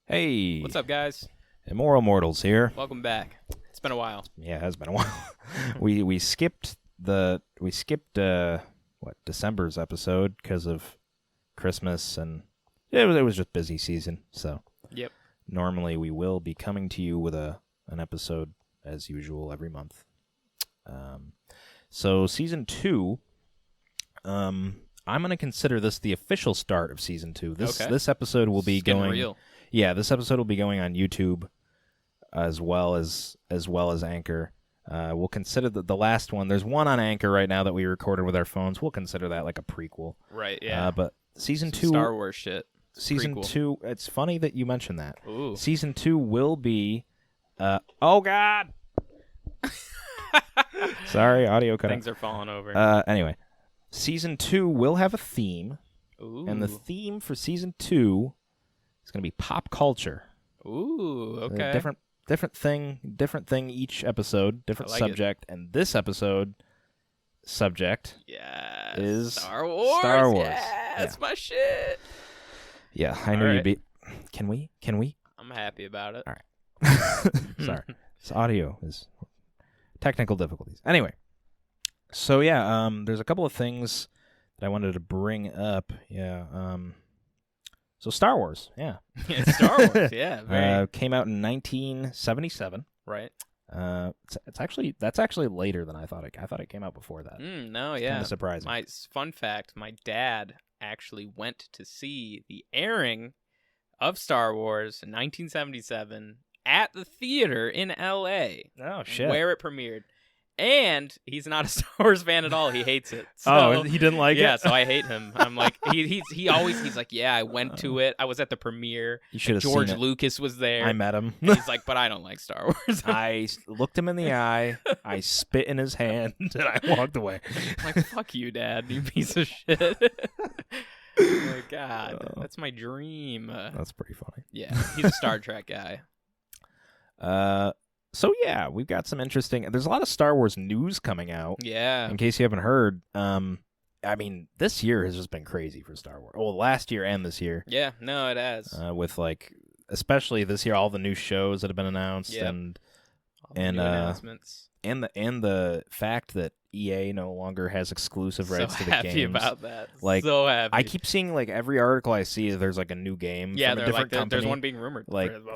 Hey, What's up, guys? Immoral Mortals here. Welcome back. It's been a while. Yeah, it has been a while. we skipped December's episode because of Christmas, and it was just busy season. So Yep. normally we will be coming to you with an episode as usual every month. So season 2, I'm gonna consider this the official start of season 2. This episode will be going real. Yeah, this episode will be going on YouTube as well as Anchor. We'll consider the last one. There's one on Anchor right now that we recorded with our phones. We'll consider that like a prequel. Right, yeah. But season 2... Star Wars shit. Season prequel. 2... It's funny that you mentioned that. Ooh. Season 2 will be... oh, God! Sorry, audio cut out. Things are falling over. Anyway, Season 2 will have a theme. Ooh. And the theme for Season 2 is going to be pop culture. Ooh, okay. Different thing each episode, different I like subject, and this episode subject is Star Wars. Star Wars. Yeah, that's my shit. Yeah, I knew All you'd right. be. Can we? I'm happy about it. All right. Sorry, this audio is technical difficulties. Anyway, so yeah, there's a couple of things that I wanted to bring up. Yeah, so Star Wars, yeah. Star Wars, yeah. Very, came out in 1977. right. That's actually later than I thought. I thought it came out before that. No, It's yeah. kind of surprising. Fun fact, my dad actually went to see the airing of Star Wars in 1977 at the theater in L.A. Oh shit! where it premiered. And he's not a Star Wars fan at all. He hates it. So, Oh, he didn't like it? Yeah, so I hate him. I'm like, he's like, yeah, I went to it. I was at the premiere. You should have George seen it. Lucas was there. I met him. And he's like, but I don't like Star Wars. I looked him in the eye. I spit in his hand, and I walked away. I'm like, fuck you, Dad, you piece of shit. Oh my God, that's my dream. That's pretty funny. Yeah, he's a Star Trek guy. So yeah, we've got some interesting. There's a lot of Star Wars news coming out. Yeah. In case you haven't heard, I mean, this year has just been crazy for Star Wars. Well, last year and this year. Yeah, no, it has. With especially this year, all the new shows that have been announced, Yep. and All the new announcements. and the fact that EA no longer has exclusive rights to the games. So happy about that. Like, so happy. I keep seeing every article I see, there's a new game yeah, from a they're different like, company. there's one being rumored.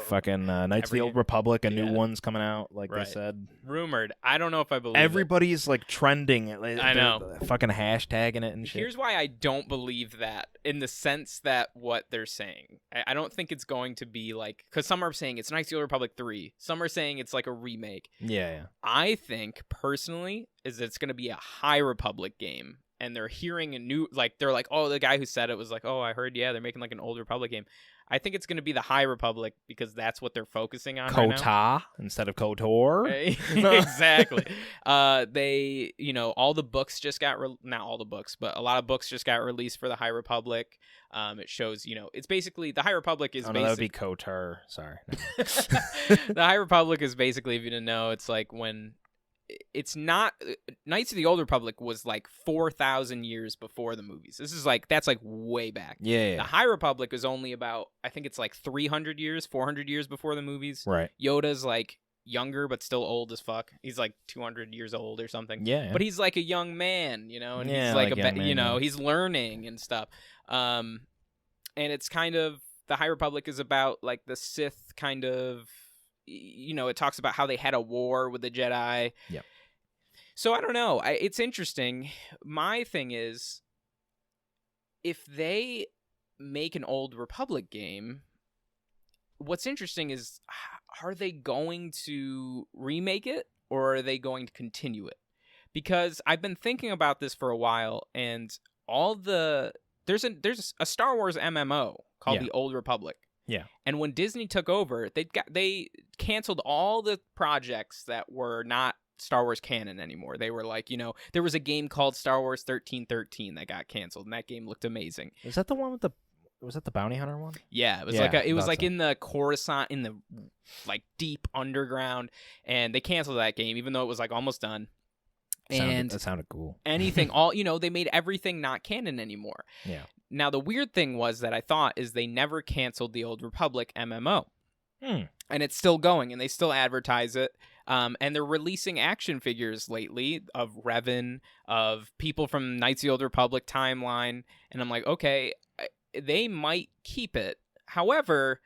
Fucking Knights of the every Old game. Republic, a new Yeah. one's coming out, they Right. said. Rumored. I don't know if I believe Everybody's trending it. I know. They're fucking hashtagging it and it. shit. Here's why I don't believe that, in the sense that what they're saying. I don't think it's going to be because some are saying it's Knights of the Old Republic 3. Some are saying it's a remake. Yeah. I think, personally, is that it's going to be a High Republic game. And they're hearing a new, they're like, oh, the guy who said it was like, oh, I heard, yeah, they're making an Old Republic game. I think it's going to be the High Republic because that's what they're focusing on right now. Kota instead of KOTOR. Exactly. They, all the books just got, not all the books, but a lot of books just got released for the High Republic. It shows, it's basically, the High Republic is that would be KOTOR. Sorry. The High Republic is basically, if you didn't know, it's when... It's not Knights of the Old Republic was 4,000 years before the movies. This is that's way back. Yeah. The High Republic is only about, I think it's 300 years, 400 years before the movies. Right. Yoda's younger but still old as fuck. He's 200 years old or something. Yeah. But he's a young man, and Yeah, he's he's learning and stuff. And it's kind of, the High Republic is about the Sith kind of, it talks about how they had a war with the Jedi. Yep. So I don't know. It's interesting. My thing is, if they make an Old Republic game, what's interesting is, are they going to remake it or are they going to continue it? Because I've been thinking about this for a while, and there's a Star Wars MMO called The Old Republic. Yeah. And when Disney took over, they canceled all the projects that were not Star Wars canon anymore. They were there was a game called Star Wars 1313 that got canceled, and that game looked amazing. Is that the one with was that the bounty hunter one? Yeah, it was in the Coruscant, in the deep underground, and they canceled that game even though it was almost done. That sounded cool. Anything, they made everything not canon anymore. Yeah. Now, the weird thing was that I thought is they never canceled the Old Republic MMO. And it's still going, and they still advertise it. And they're releasing action figures lately of Revan, of people from Knights of the Old Republic timeline. And I'm like, okay, they might keep it. However,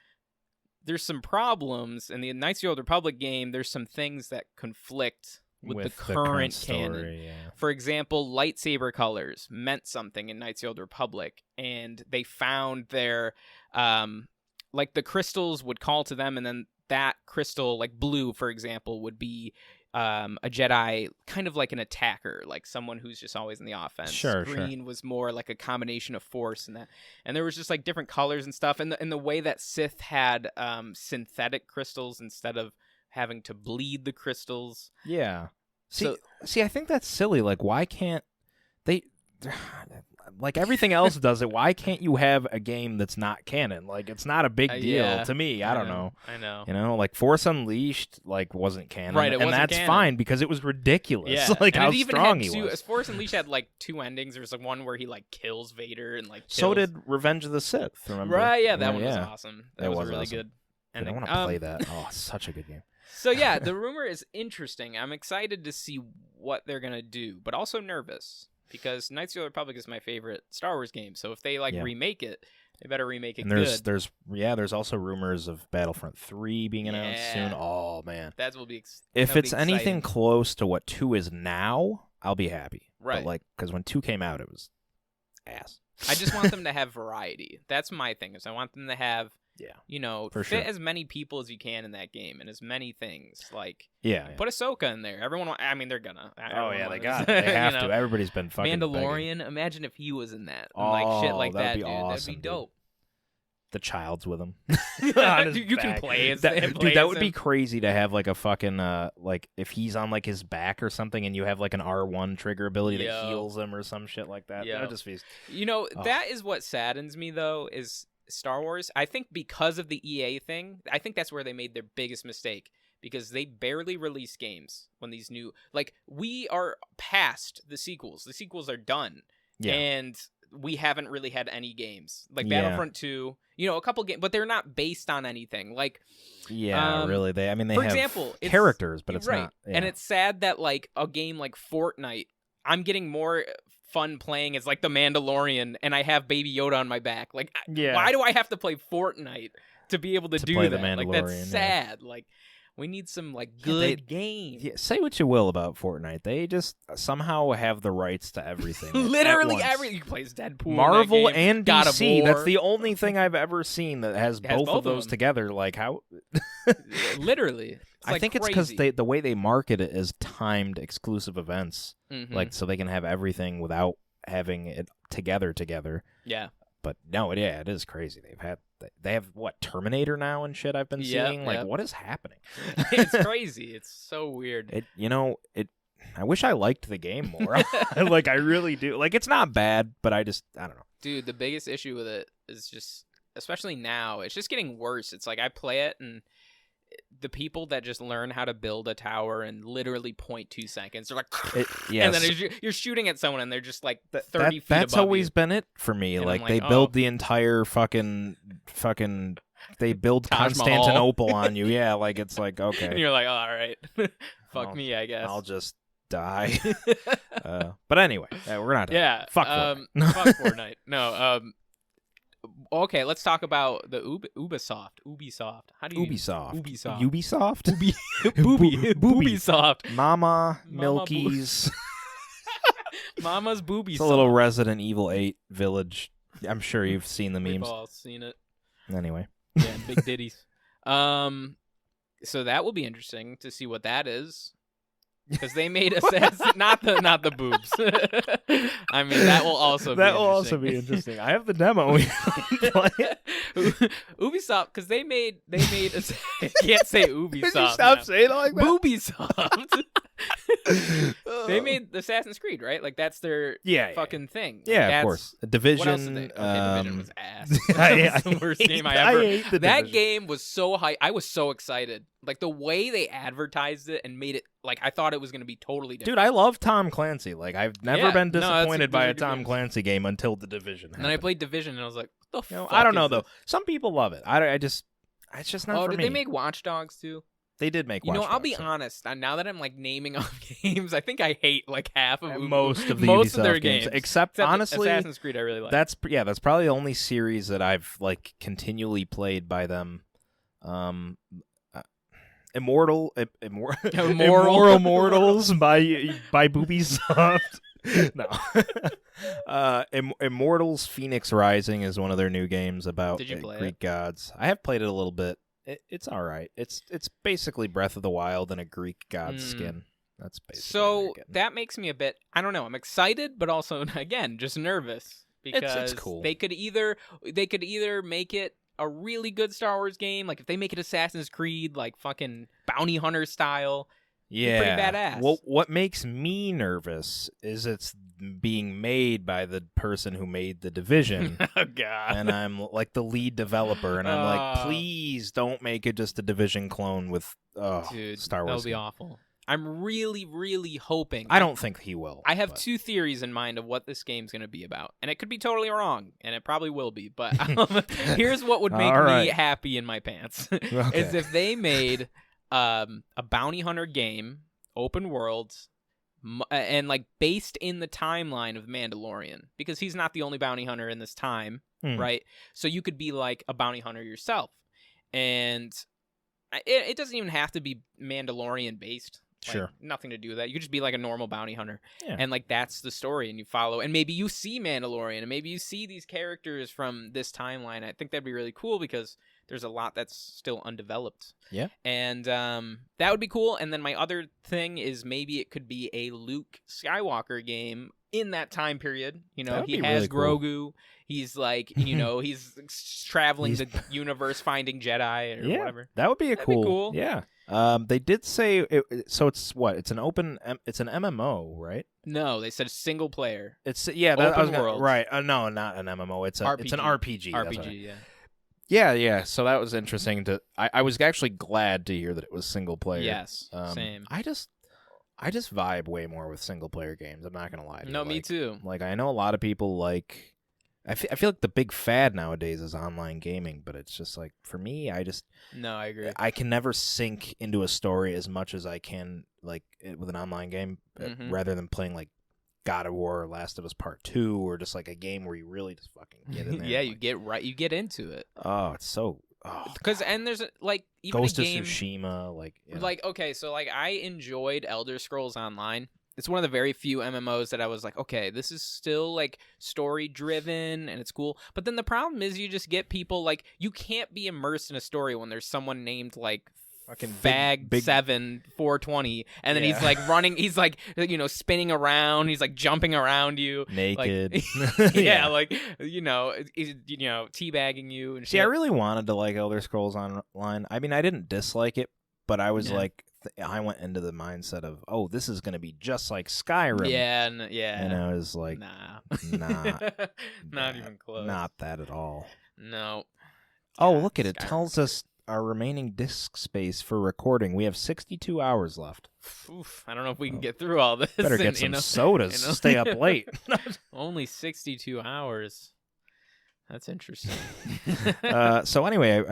there's some problems. In the Knights of the Old Republic game, there's some things that conflict with the current canon. Story, yeah. For example, lightsaber colors meant something in Knights of the Old Republic, and they found their, like the crystals would call to them, and then that crystal, like blue, for example, would be a Jedi, kind of like an attacker, like someone who's just always in the offense. Sure, Green was more like a combination of force and that, and there was just like different colors and stuff, and the way that Sith had synthetic crystals instead of having to bleed the crystals. Yeah. See, I think that's silly. Like, why can't they? Like everything else does it. Why can't you have a game that's not canon? Like, it's not a big deal to me. I don't know. I know. You know, like Force Unleashed, like wasn't canon, right? And that's canon. Fine because it was ridiculous. Yeah. Like and how it even strong had he was. Force Unleashed had like 2 endings. There was like one where he like kills Vader and like. So did Revenge of the Sith. Remember? Right? Yeah, that one was awesome. That was really awesome. good. And I want to play that. Oh, such a good game. So yeah, the rumor is interesting. I'm excited to see what they're gonna do, but also nervous because Knights of the Old Republic is my favorite Star Wars game. So if they remake it, they better remake it good. There's also rumors of Battlefront 3 being announced soon. Oh man, that will be. If it's anything close to what 2 is now, I'll be happy. Right, but like because when 2 came out, it was ass. I just want them to have variety. That's my thing. Is I want them to have. Yeah, you know, fit as many people as you can in that game and as many things. Like, put Ahsoka in there. Everyone, I mean, they're gonna. They have to. Everybody's been fucking Mandalorian. begging. Imagine if he was in that, like shit like that, dude. Awesome, that'd be dope. The child's with him. You can play as that, dude. That would be crazy to have like a fucking like if he's on like his back or something, and you have like an R1 trigger ability that heals him or some shit like that. That'd just be. You know, that is what saddens me though. Is Star Wars, I think because of the EA thing, I think that's where they made their biggest mistake because they barely release games when these new, like, we are past the sequels. The sequels are done. Yeah. And we haven't really had any games. Like Battlefront 2, you know, a couple games, but they're not based on anything. Like, really. They for have example, characters, but it's not. Yeah. And it's sad that, like, a game like Fortnite, I'm getting more fun playing as like the Mandalorian and I have Baby Yoda on my back. Like, why do I have to play Fortnite to be able to do play that? The Mandalorian, like, that's sad. Like, we need some like good games. Yeah, say what you will about Fortnite, they just somehow have the rights to everything. Literally everything. You play as Deadpool, Marvel in that game. and God DC. of War. That's the only thing I've ever seen that has both of those together. Like how? Literally. I think it's because the way they market it is timed exclusive events, like so they can have everything without having it together. Yeah. But no, it is crazy. They have what, Terminator now and shit. I've been seeing what is happening. It's crazy. It's so weird. I wish I liked the game more. Like I really do. Like it's not bad, but I don't know. Dude, the biggest issue with it is just, especially now, it's just getting worse. It's like I play it and the people that just learn how to build a tower in literally 0.2 seconds, they're like, and then you're shooting at someone and they're just like 30 feet That's above always you. been it for me. And like they build the entire fucking they build Constantinople on you. Yeah, like it's like, okay. And you're like, all right. Fuck me, I guess. I'll just die. But anyway, we're not done. Yeah. Fuck Fortnite. Fuck Fortnite. No, okay, let's talk about the Ubisoft. How do you Ubisoft? Ubisoft. Mama Milky's. Mama's Booby. It's a little Resident Evil 8 village. I'm sure you've seen the memes. We've all seen it. Anyway. Yeah, big ditties. So that will be interesting to see what that is. Because they made Assassin, not the boobs. I mean, that will also be interesting. I have the demo. Ubisoft, because they made. I can't say Ubisoft. Can you stop saying it like that? Boobisoft. They made Assassin's Creed, right? Like that's their fucking thing. Yeah, of course. Division. What else did they? Division was ass. That was the worst game I ever. I hate the that Division. game was so high. I was so excited Like the way they advertised it and made it like I thought it was going to be totally different. Dude, I love Tom Clancy. Like I've never been disappointed by a those are good Tom games. Clancy game until The Division happened. And then I played Division and I was like, what the fuck I don't know is though. this? Some people love it. It's just not for me. Did they make Watch Dogs too? They did make Watch Dogs. I'll be honest. Now that I'm like naming off games, I think I hate like half of most of the most Ubisoft of their games. games. Except honestly, Assassin's Creed I really like. That's probably the only series that I've like continually played by them. Immortals by Ubisoft. No. Immortals Phoenix Rising is one of their new games about Did you play Greek gods. I have played it a little bit. It's all right. It's basically Breath of the Wild in a Greek god's skin. That's basically so that makes me a bit. I don't know. I'm excited, but also again just nervous because it's cool. They could either make it a really good Star Wars game, like if they make it Assassin's Creed, like fucking bounty hunter style. Yeah, pretty badass. Well, what makes me nervous is it's being made by the person who made The Division. Oh god! And I'm like the lead developer, and I'm like, please don't make it just a Division clone with dude, Star Wars. That would be awful. I'm really, really hoping. I don't think he will. I have two theories in mind of what this game's going to be about, and it could be totally wrong, and it probably will be. But here's what would make me happy in my pants: is if they made a bounty hunter game, open world, and like based in the timeline of Mandalorian, because he's not the only bounty hunter in this time, right? So you could be like a bounty hunter yourself, and it doesn't even have to be Mandalorian based. Like, sure. Nothing to do with that. You could just be like a normal bounty hunter. Yeah. And like that's the story and you follow. And maybe you see Mandalorian and maybe you see these characters from this timeline. I think that'd be really cool because there's a lot that's still undeveloped. Yeah. And that would be cool. And then my other thing is maybe it could be a Luke Skywalker game in that time period. You know, he has really Grogu. cool. He's like, you know, he's traveling the universe finding Jedi or whatever. That would be That'd be cool. Yeah. They did say so. It's what? It's an MMO, right? No, they said single player. It's open world. Right. No, not an MMO. It's an RPG. RPG, yeah. Yeah. So that was interesting. I was actually glad to hear that it was single player. Yes. Same. I just vibe way more with single player games. I'm not gonna lie to you. No, me too. Like I know a lot of people like. I feel like the big fad nowadays is online gaming, but it's just like for me, No, I agree. I can never sink into a story as much as I can like with an online game, rather than playing like God of War or Last of Us Part 2 or just like a game where you really just fucking get in there. Yeah, you get into it. Oh, it's so because and there's like even Ghost a game of Tsushima, like okay, so like I enjoyed Elder Scrolls Online. It's one of the very few MMOs that I was like, okay, this is still like story driven and it's cool. But then the problem is you just get people like you can't be immersed in a story when there's someone named like fucking Fag 7 420 and then he's like running, he's like, you know, spinning around, he's like jumping around you naked. Like, yeah, like you know, he's teabagging you and shit. See, I really wanted to like Elder Scrolls Online. I mean, I didn't dislike it, but I was like I went into the mindset of, oh, this is going to be just like Skyrim. Yeah. And I was like, nah. Not even close. Not that at all. No. Oh, look at it. It tells us our remaining disk space for recording. We have 62 hours left. Oof, I don't know if we can get through all this. Better get some sodas. Stay up late. Only 62 hours. That's interesting. So anyway,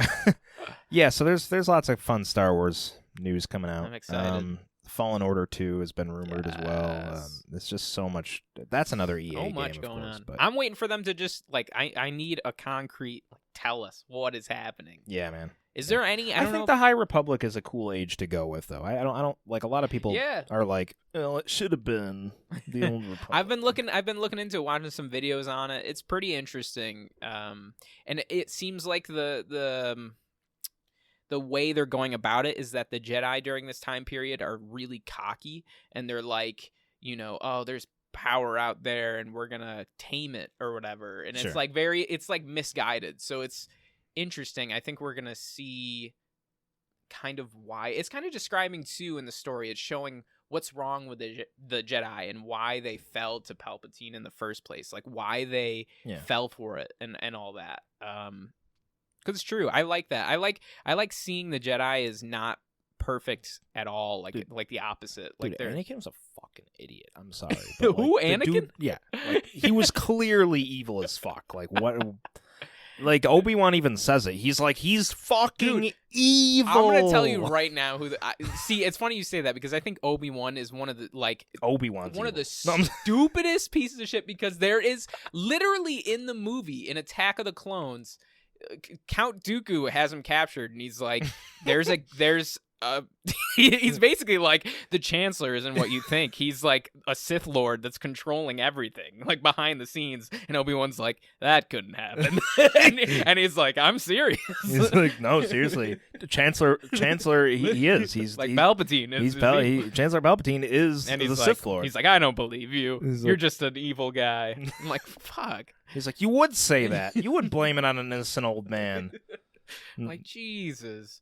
so there's lots of fun Star Wars news coming out. I'm excited. Fallen Order 2 has been rumored as well. It's just so much. That's another EA game, much of going course, on. But I'm waiting for them to just like I need a concrete tell us what is happening. Yeah, man. Is there any? I think the High Republic is a cool age to go with, though. I don't like a lot of people are like, oh, it should have been the old Republic. I've been looking into it, watching some videos on it. It's pretty interesting. And it seems like the way they're going about it is that the Jedi during this time period are really cocky and they're like, you know, oh, there's power out there and we're gonna tame it or whatever. And it's like it's like misguided. So it's interesting. I think we're gonna see kind of why it's kind of describing too in the story. It's showing what's wrong with the Jedi and why they fell to Palpatine in the first place, like why they fell for it and all that. Because it's true. I like that. I like seeing the Jedi as not perfect at all. Like Dude. like the opposite. Like Dude, they're Anakin was a fucking idiot. I'm sorry. But, Who, like, the Anakin? dude- yeah, like, he was clearly evil as fuck. Like what? Like Obi-Wan even says it. He's like, he's fucking Dude, evil. I'm gonna tell you right now who. See, it's funny you say that because I think Obi-Wan is one of the Obi-Wan's one of the evil. No, stupidest pieces of shit because there is literally in the movie in Attack of the Clones, Count Dooku has him captured and he's like, he's basically like the Chancellor isn't what you think. He's like a Sith Lord that's controlling everything, like behind the scenes. And Obi-Wan's like, that couldn't happen. and he's like, I'm serious. He's like, no, seriously, Chancellor, he is. He's like he's, Palpatine. Chancellor Palpatine is and the he's Sith like, Lord. He's like, I don't believe you. He's You're like- just an evil guy. I'm like, fuck. He's like, you would say that. You would blame it on an innocent old man. Like, Jesus.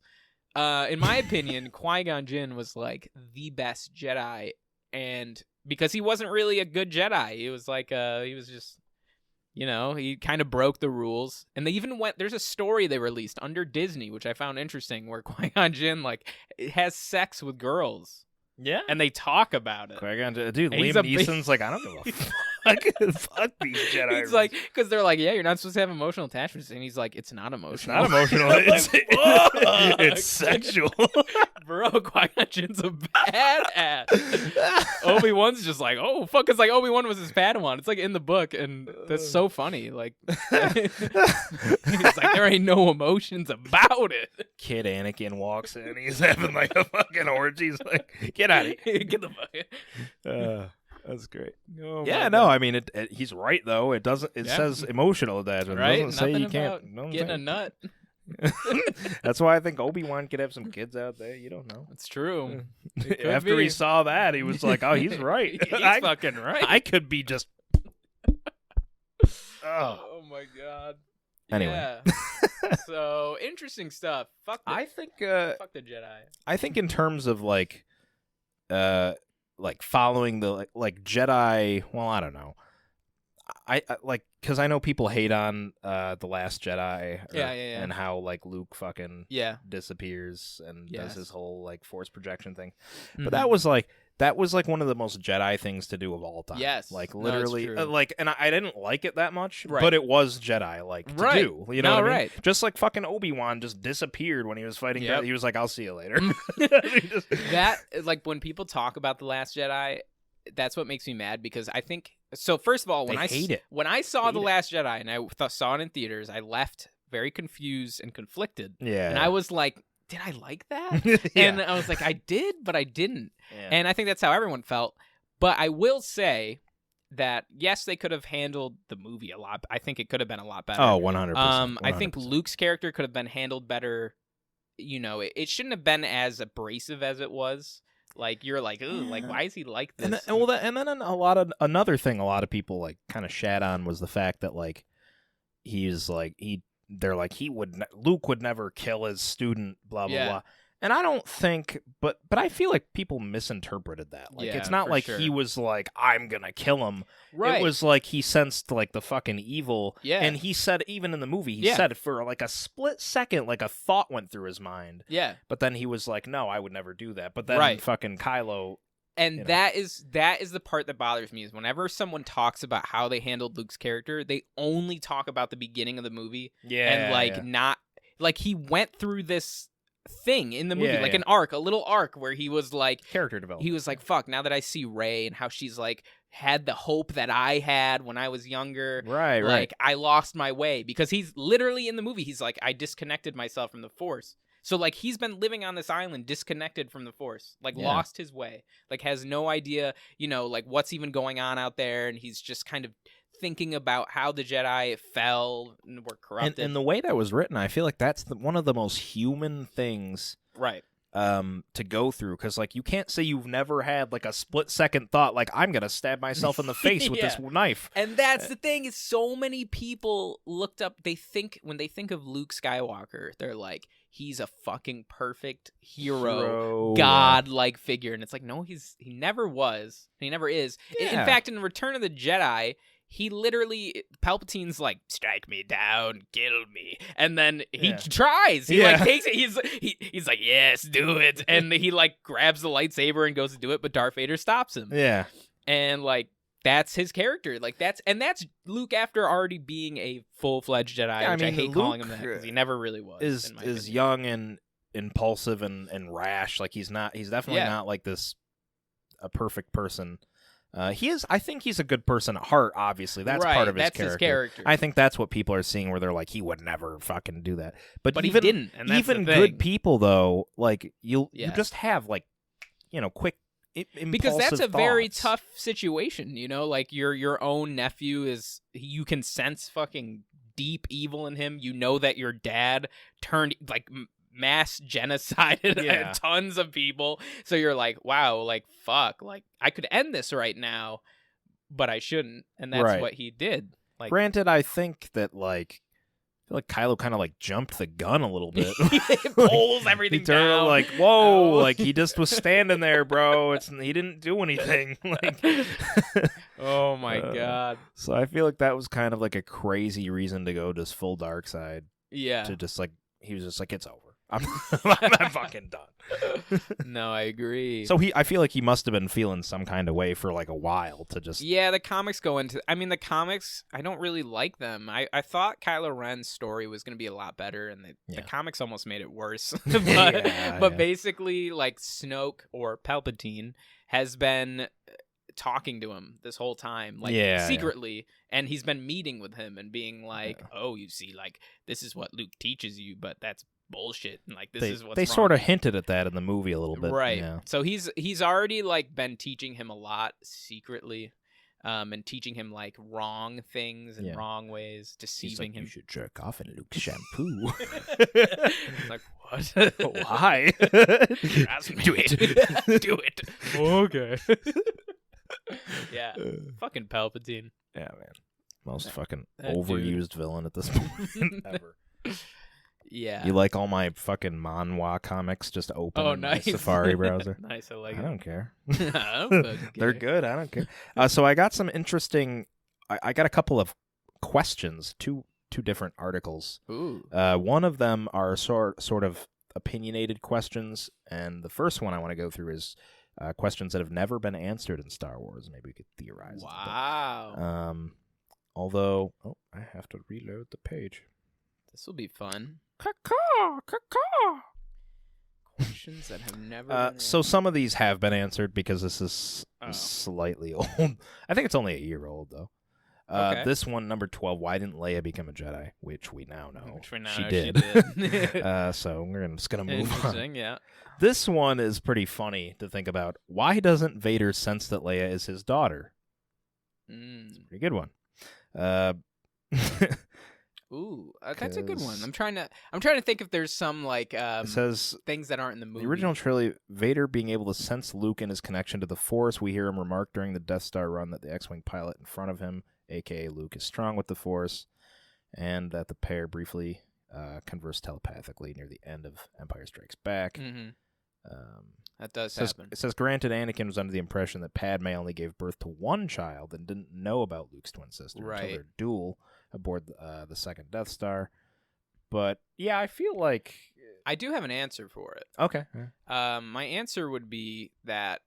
In my opinion, Qui-Gon Jinn was like the best Jedi, and because he wasn't really a good Jedi, he was like he was just, he kind of broke the rules. And they even there's a story they released under Disney, which I found interesting, where Qui-Gon Jinn like has sex with girls. Yeah. And they talk about it. Qui-Gon, dude, And he's Liam a big- Neeson's like, I don't give a fuck. Fuck these Jedi. He's like, because they're like, yeah, you're not supposed to have emotional attachments, and he's like, it's not It's emotional. not emotional. Like, It's, fuck. it's sexual. Bro, Qui-Gon Jinn's a badass. Obi-Wan's just like, oh, fuck, because like Obi-Wan was his Padawan. It's like in the book, and that's so funny. Like, he's like, there ain't no emotions about it. Kid Anakin walks in. He's having like a fucking orgy. He's like, get out of here. Get the fuck. That's great. Oh Yeah, my no, God. I mean, he's right though. It doesn't. It Yeah. says emotional attachment. Right? It doesn't say Nothing you can't. about don't getting say- a nut. That's why I think Obi-Wan could have some kids out there. You don't know. It's true. It could After be. he saw that, he was like, "Oh, he's right. He's I, fucking right. I could be just." Oh. Oh my God. Anyway. Yeah. So interesting stuff. Fuck the, I think. fuck the Jedi. I think in terms of like following the like Jedi. Well, I don't know. I like because I know people hate on the Last Jedi. Yeah. And how like Luke fucking Yeah. disappears and Yes. does his whole like force projection thing. Mhm. But that was like one of the most Jedi things to do of all time. Yes. like No, it's literally, true. and I didn't like it that much, Right. but it was Jedi like to Right. do. You know No, what I mean? right. Just like fucking Obi-Wan just disappeared when he was fighting. Yep. He was like, "I'll see you later." He just- That like when people talk about the Last Jedi, that's what makes me mad because I think so. First of all, when They hate it. when I saw Hate the it. Last Jedi and I saw it in theaters, I left very confused and conflicted, yeah, and I was like, "Did I like that?" yeah. And I was like, "I did, but I didn't." Yeah. And I think that's how everyone felt. But I will say that yes, they could have handled the movie a lot. I think it could have been a lot better. Oh, 100%. I think Luke's character could have been handled better. It shouldn't have been as abrasive as it was. Like you're like, ooh, like Yeah. why is he like this? and then another thing a lot of people like kind of shat on was the fact that like they're like Luke would never kill his student, blah blah Yeah. blah. And I don't think, but I feel like people misinterpreted that. Like Yeah, it's not for like sure. he was like, I'm gonna kill him. Right. It was like he sensed like the fucking evil. Yeah. And he said, even in the movie, he Yeah. said for like a split second, like a thought went through his mind. Yeah. But then he was like, no, I would never do that. But then Right. fucking Kylo. And You know. that is the part that bothers me is whenever someone talks about how they handled Luke's character, they only talk about the beginning of the movie and like not like he went through this thing in the movie, Yeah, like yeah. an arc, a little arc where he was like, Character development. he was like, fuck, now that I see Rey and how she's like had the hope that I had when I was younger. Right, Like I lost my way because he's literally in the movie. He's like, I disconnected myself from the Force. So like he's been living on this island disconnected from the Force, like Yeah. lost his way, like has no idea, like what's even going on out there. And he's just kind of thinking about how the Jedi fell and were corrupted. And the way that was written, I feel like that's one of the most human things right. to go through, because like you can't say you've never had like a split second thought like I'm gonna stab myself in the face with Yeah. this knife. And that's the thing is so many people looked up, when they think of Luke Skywalker, they're like, he's a fucking perfect hero. God-like figure. And it's like, no, he never was. He never is. In Yeah. fact, in Return of the Jedi, he literally Palpatine's like, strike me down, kill me, and then he tries. He like takes it. He's like, yes, do it, and he like grabs the lightsaber and goes to do it, but Darth Vader stops him. Yeah, and like that's his character. Like that's Luke after already being a full-fledged Jedi. Yeah, which I hate Luke calling him that because he never really was. Is young and impulsive and rash. Like he's definitely not like a perfect person. He is. I think he's a good person at heart. Obviously, that's part of his character. I think that's what people are seeing, where they're like, he would never fucking do that. But even, he didn't. And that's even good people, though, like you just have like, quick. Because that's a thoughts. very tough situation. Like your own nephew you can sense fucking deep evil in him. You know that your dad turned like mass genocided tons of people, so you're like, wow, like fuck, like I could end this right now, but I shouldn't, and that's what he did. Like, granted, I think that like I feel like Kylo kind of like jumped the gun a little bit. He pulls everything down. Like, whoa, like he just was standing there, bro. He didn't do anything. Like, oh my god. So I feel like that was kind of like a crazy reason to go just full dark side. Yeah. To just like he was just like, it's over. I'm fucking done. No, I agree. So I feel like he must have been feeling some kind of way for like a while to just. Yeah, the comics go into. I mean, the comics, I don't really like them. I thought Kylo Ren's story was going to be a lot better, and the comics almost made it worse. But basically, like Snoke or Palpatine has been talking to him this whole time, like secretly, and he's been meeting with him and being like, "Oh, you see, like this is what Luke teaches you, but that's bullshit." And like this is what's they wrong. Sort of hinted at that in the movie a little bit, right? Yeah. So he's already like been teaching him a lot secretly, and teaching him like wrong things and wrong ways, deceiving him. You should jerk off in Luke's shampoo. Like what? Why? Do it. Do it. Okay. Yeah, fucking Palpatine. Yeah, man. Most fucking overused villain at this point ever. Yeah. You like all my fucking manhwa comics just open in my Safari browser? Nice, I like it. I don't care. I don't care. They're good. I don't care. So I got some interesting. I got a couple of questions. Two different articles. Ooh. One of them are sort of opinionated questions, and the first one I want to go through is questions that have never been answered in Star Wars. Maybe we could theorize. Wow. Although, I have to reload the page. This will be fun. Caw-caw. Questions that have never been So some of these have been answered because this is slightly old. I think it's only a year old, though. Okay. This one, number 12, why didn't Leia become a Jedi? Which we now know. She did. So we're just going to move on. Yeah. This one is pretty funny to think about. Why doesn't Vader sense that Leia is his daughter? It's a pretty good one. Ooh, that's a good one. I'm trying to think if there's some like it says things that aren't in the movie. The original trilogy, Vader being able to sense Luke and his connection to the Force. We hear him remark during the Death Star run that the X-wing pilot in front of him, aka Luke, is strong with the Force, and that the pair briefly converse telepathically near the end of Empire Strikes Back. Mm-hmm. That does happen. It says, granted, Anakin was under the impression that Padme only gave birth to one child and didn't know about Luke's twin sister until their duel aboard the second Death Star. But, yeah, I feel like... I do have an answer for it. Okay. My answer would be that...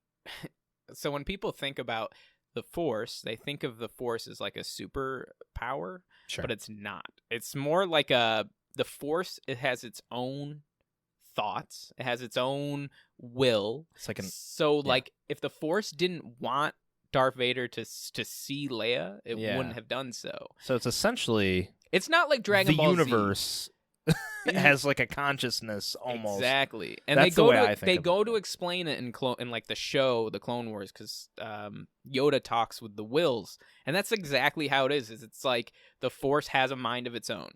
So when people think about the Force, they think of the Force as like a superpower, but it's not. It's more like the Force, it has its own thoughts. It has its own will. It's like like if the Force didn't want Darth Vader to see Leia, it wouldn't have done so. So it's essentially it's not like Dragon Ball Z. The universe has like a consciousness almost. Exactly. And that's they go to explain it in like the show, the Clone Wars, because Yoda talks with the Wills, and that's exactly how it is. It's like the Force has a mind of its own,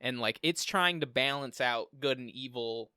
and like it's trying to balance out good and evil.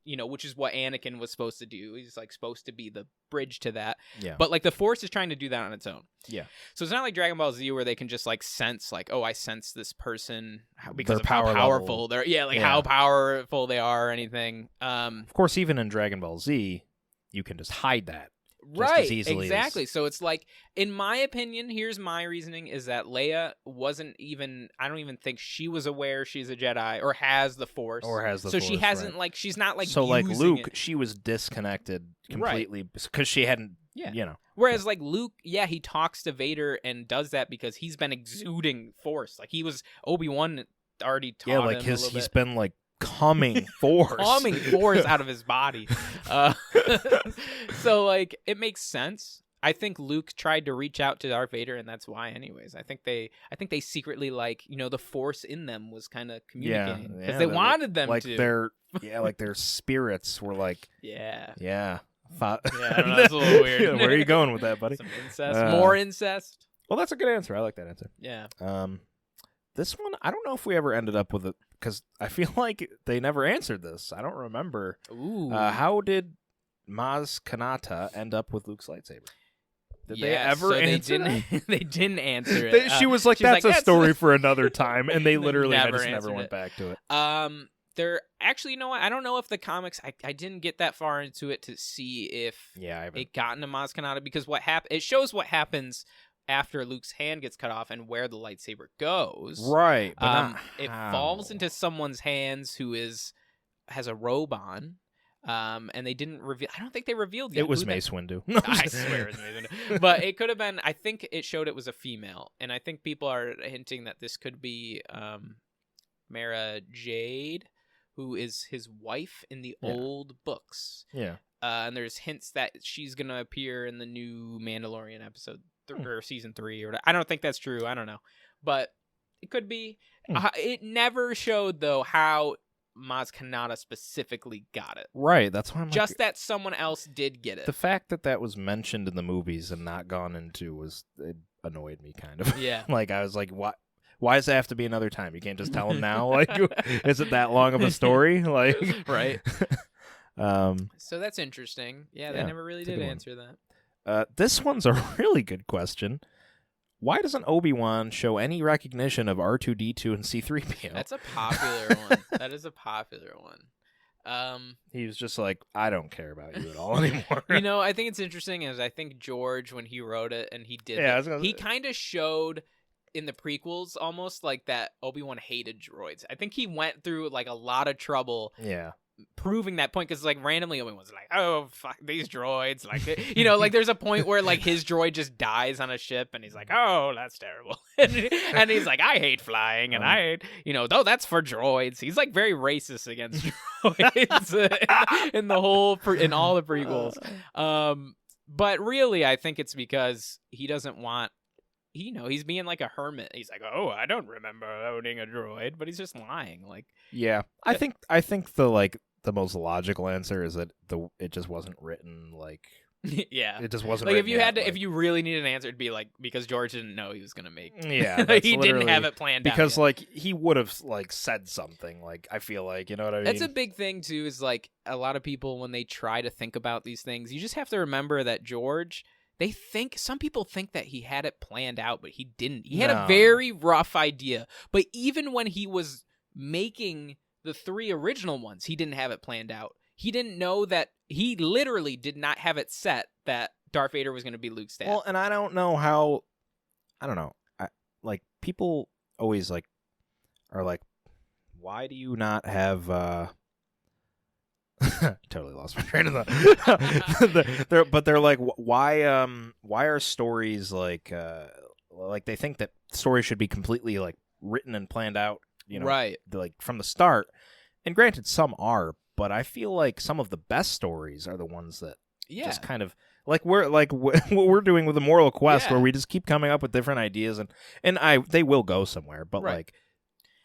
Which is what Anakin was supposed to do. He's like supposed to be the bridge to that. Yeah. But like the Force is trying to do that on its own. Yeah. So it's not like Dragon Ball Z where they can just like sense like, oh, I sense this person because their of how powerful level. they're. How powerful they are or anything. Of course, even in Dragon Ball Z, you can just hide that. right, as easily. Exactly. So it's like, in my opinion, here's my reasoning: is that Leia wasn't even. I don't even think she was aware she's a Jedi or has the Force. So she hasn't like. She's not like. So like using Luke, it. she was disconnected completely because she hadn't. Yeah. You know. Whereas like Luke, yeah, he talks to Vader and does that because he's been exuding Force. Like he was Obi-Wan already taught him a little he's bit. been like calming Force. Calming Force out of his body. So like it makes sense. I think Luke tried to reach out to Darth Vader, and that's why. Anyways, I think they secretly like the Force in them was kind of communicating because they wanted them like to. Their spirits were like yeah. Yeah, I don't know, that's a little weird. Where are you going with that, buddy? Some incest, more incest. Well, that's a good answer. I like that answer. Yeah. This one, I don't know if we ever ended up with it because I feel like they never answered this. I don't remember. Ooh. How did Maz Kanata end up with Luke's lightsaber? Did they ever answer that? They didn't answer it. She was like, "That's a story for another time," and they literally never went back to it. They're actually, you know what? I don't know if the comics. I didn't get that far into it to see if it got into Maz Kanata, because what it shows what happens after Luke's hand gets cut off and where the lightsaber goes. Right. But it falls into someone's hands who has a robe on. And they didn't reveal. I don't think they revealed yet. It was Mace Windu. I swear it was Mace Windu. But it could have been. I think it showed it was a female, and I think people are hinting that this could be Mara Jade, who is his wife in the old books. Yeah. And there's hints that she's gonna appear in the new Mandalorian episode or season 3 or whatever. I don't think that's true. I don't know, but it could be. It never showed though how Maz Kanata specifically got it. Right, that's why I'm just that someone else did get it. The fact that was mentioned in the movies and not gone into it annoyed me kind of. Yeah. Like I was like, why does it have to be another time? You can't just tell them now. Like, is it that long of a story? Like, right. So that's interesting. Yeah, they never really did answer that. This one's a really good question. Why doesn't Obi-Wan show any recognition of R2-D2 and C-3PO? That's a popular one. That is a popular one. He was just like, I don't care about you at all anymore. I think it's interesting is I think George, when he wrote it and he did he kind of showed in the prequels almost like that Obi-Wan hated droids. I think he went through like a lot of trouble proving that point, because like randomly Obi-Wan's like, oh fuck these droids, like like there's a point where like his droid just dies on a ship and he's like, oh that's terrible, and he's like, I hate flying and I though that's for droids. He's like very racist against droids in the whole in all the prequels. But really I think it's because he doesn't want, he's being like a hermit. He's like, oh, I don't remember owning a droid, but he's just lying. Like, yeah, I think the most logical answer is that it just wasn't written like. Yeah, it just wasn't like written if you had yet, to, if you really need an answer, it'd be like because George didn't know he was gonna make. Yeah, he didn't have it planned out because yet. like he would have like said something. Like I feel like what I mean. That's a big thing too. Is like a lot of people when they try to think about these things, you just have to remember that George. Some people think that he had it planned out, but he didn't. He had a very rough idea. But even when he was making the 3 original ones, he didn't have it planned out. He didn't know that he literally did not have it set that Darth Vader was going to be Luke's dad. Well, and I don't know how. I don't know. Like people always like are like, why do you not have? Totally lost my train of thought. But they're like, why are stories like they think that stories should be completely like written and planned out, right? Like from the start. And granted, some are, but I feel like some of the best stories are the ones that just kind of like what we're doing with the Moral Quest, where we just keep coming up with different ideas and they will go somewhere, but like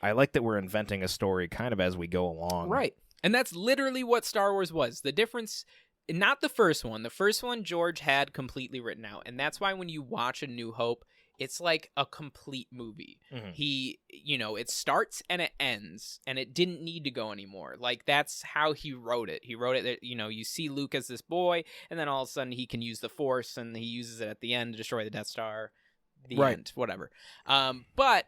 I like that we're inventing a story kind of as we go along, right? And that's literally what Star Wars was. The difference, not the first one. The first one George had completely written out. And that's why when you watch A New Hope, it's like a complete movie. Mm-hmm. It starts and it ends, and it didn't need to go anymore. Like, that's how he wrote it. He wrote it that, you see Luke as this boy, and then all of a sudden he can use the Force, and he uses it at the end to destroy the Death Star. The end, whatever. But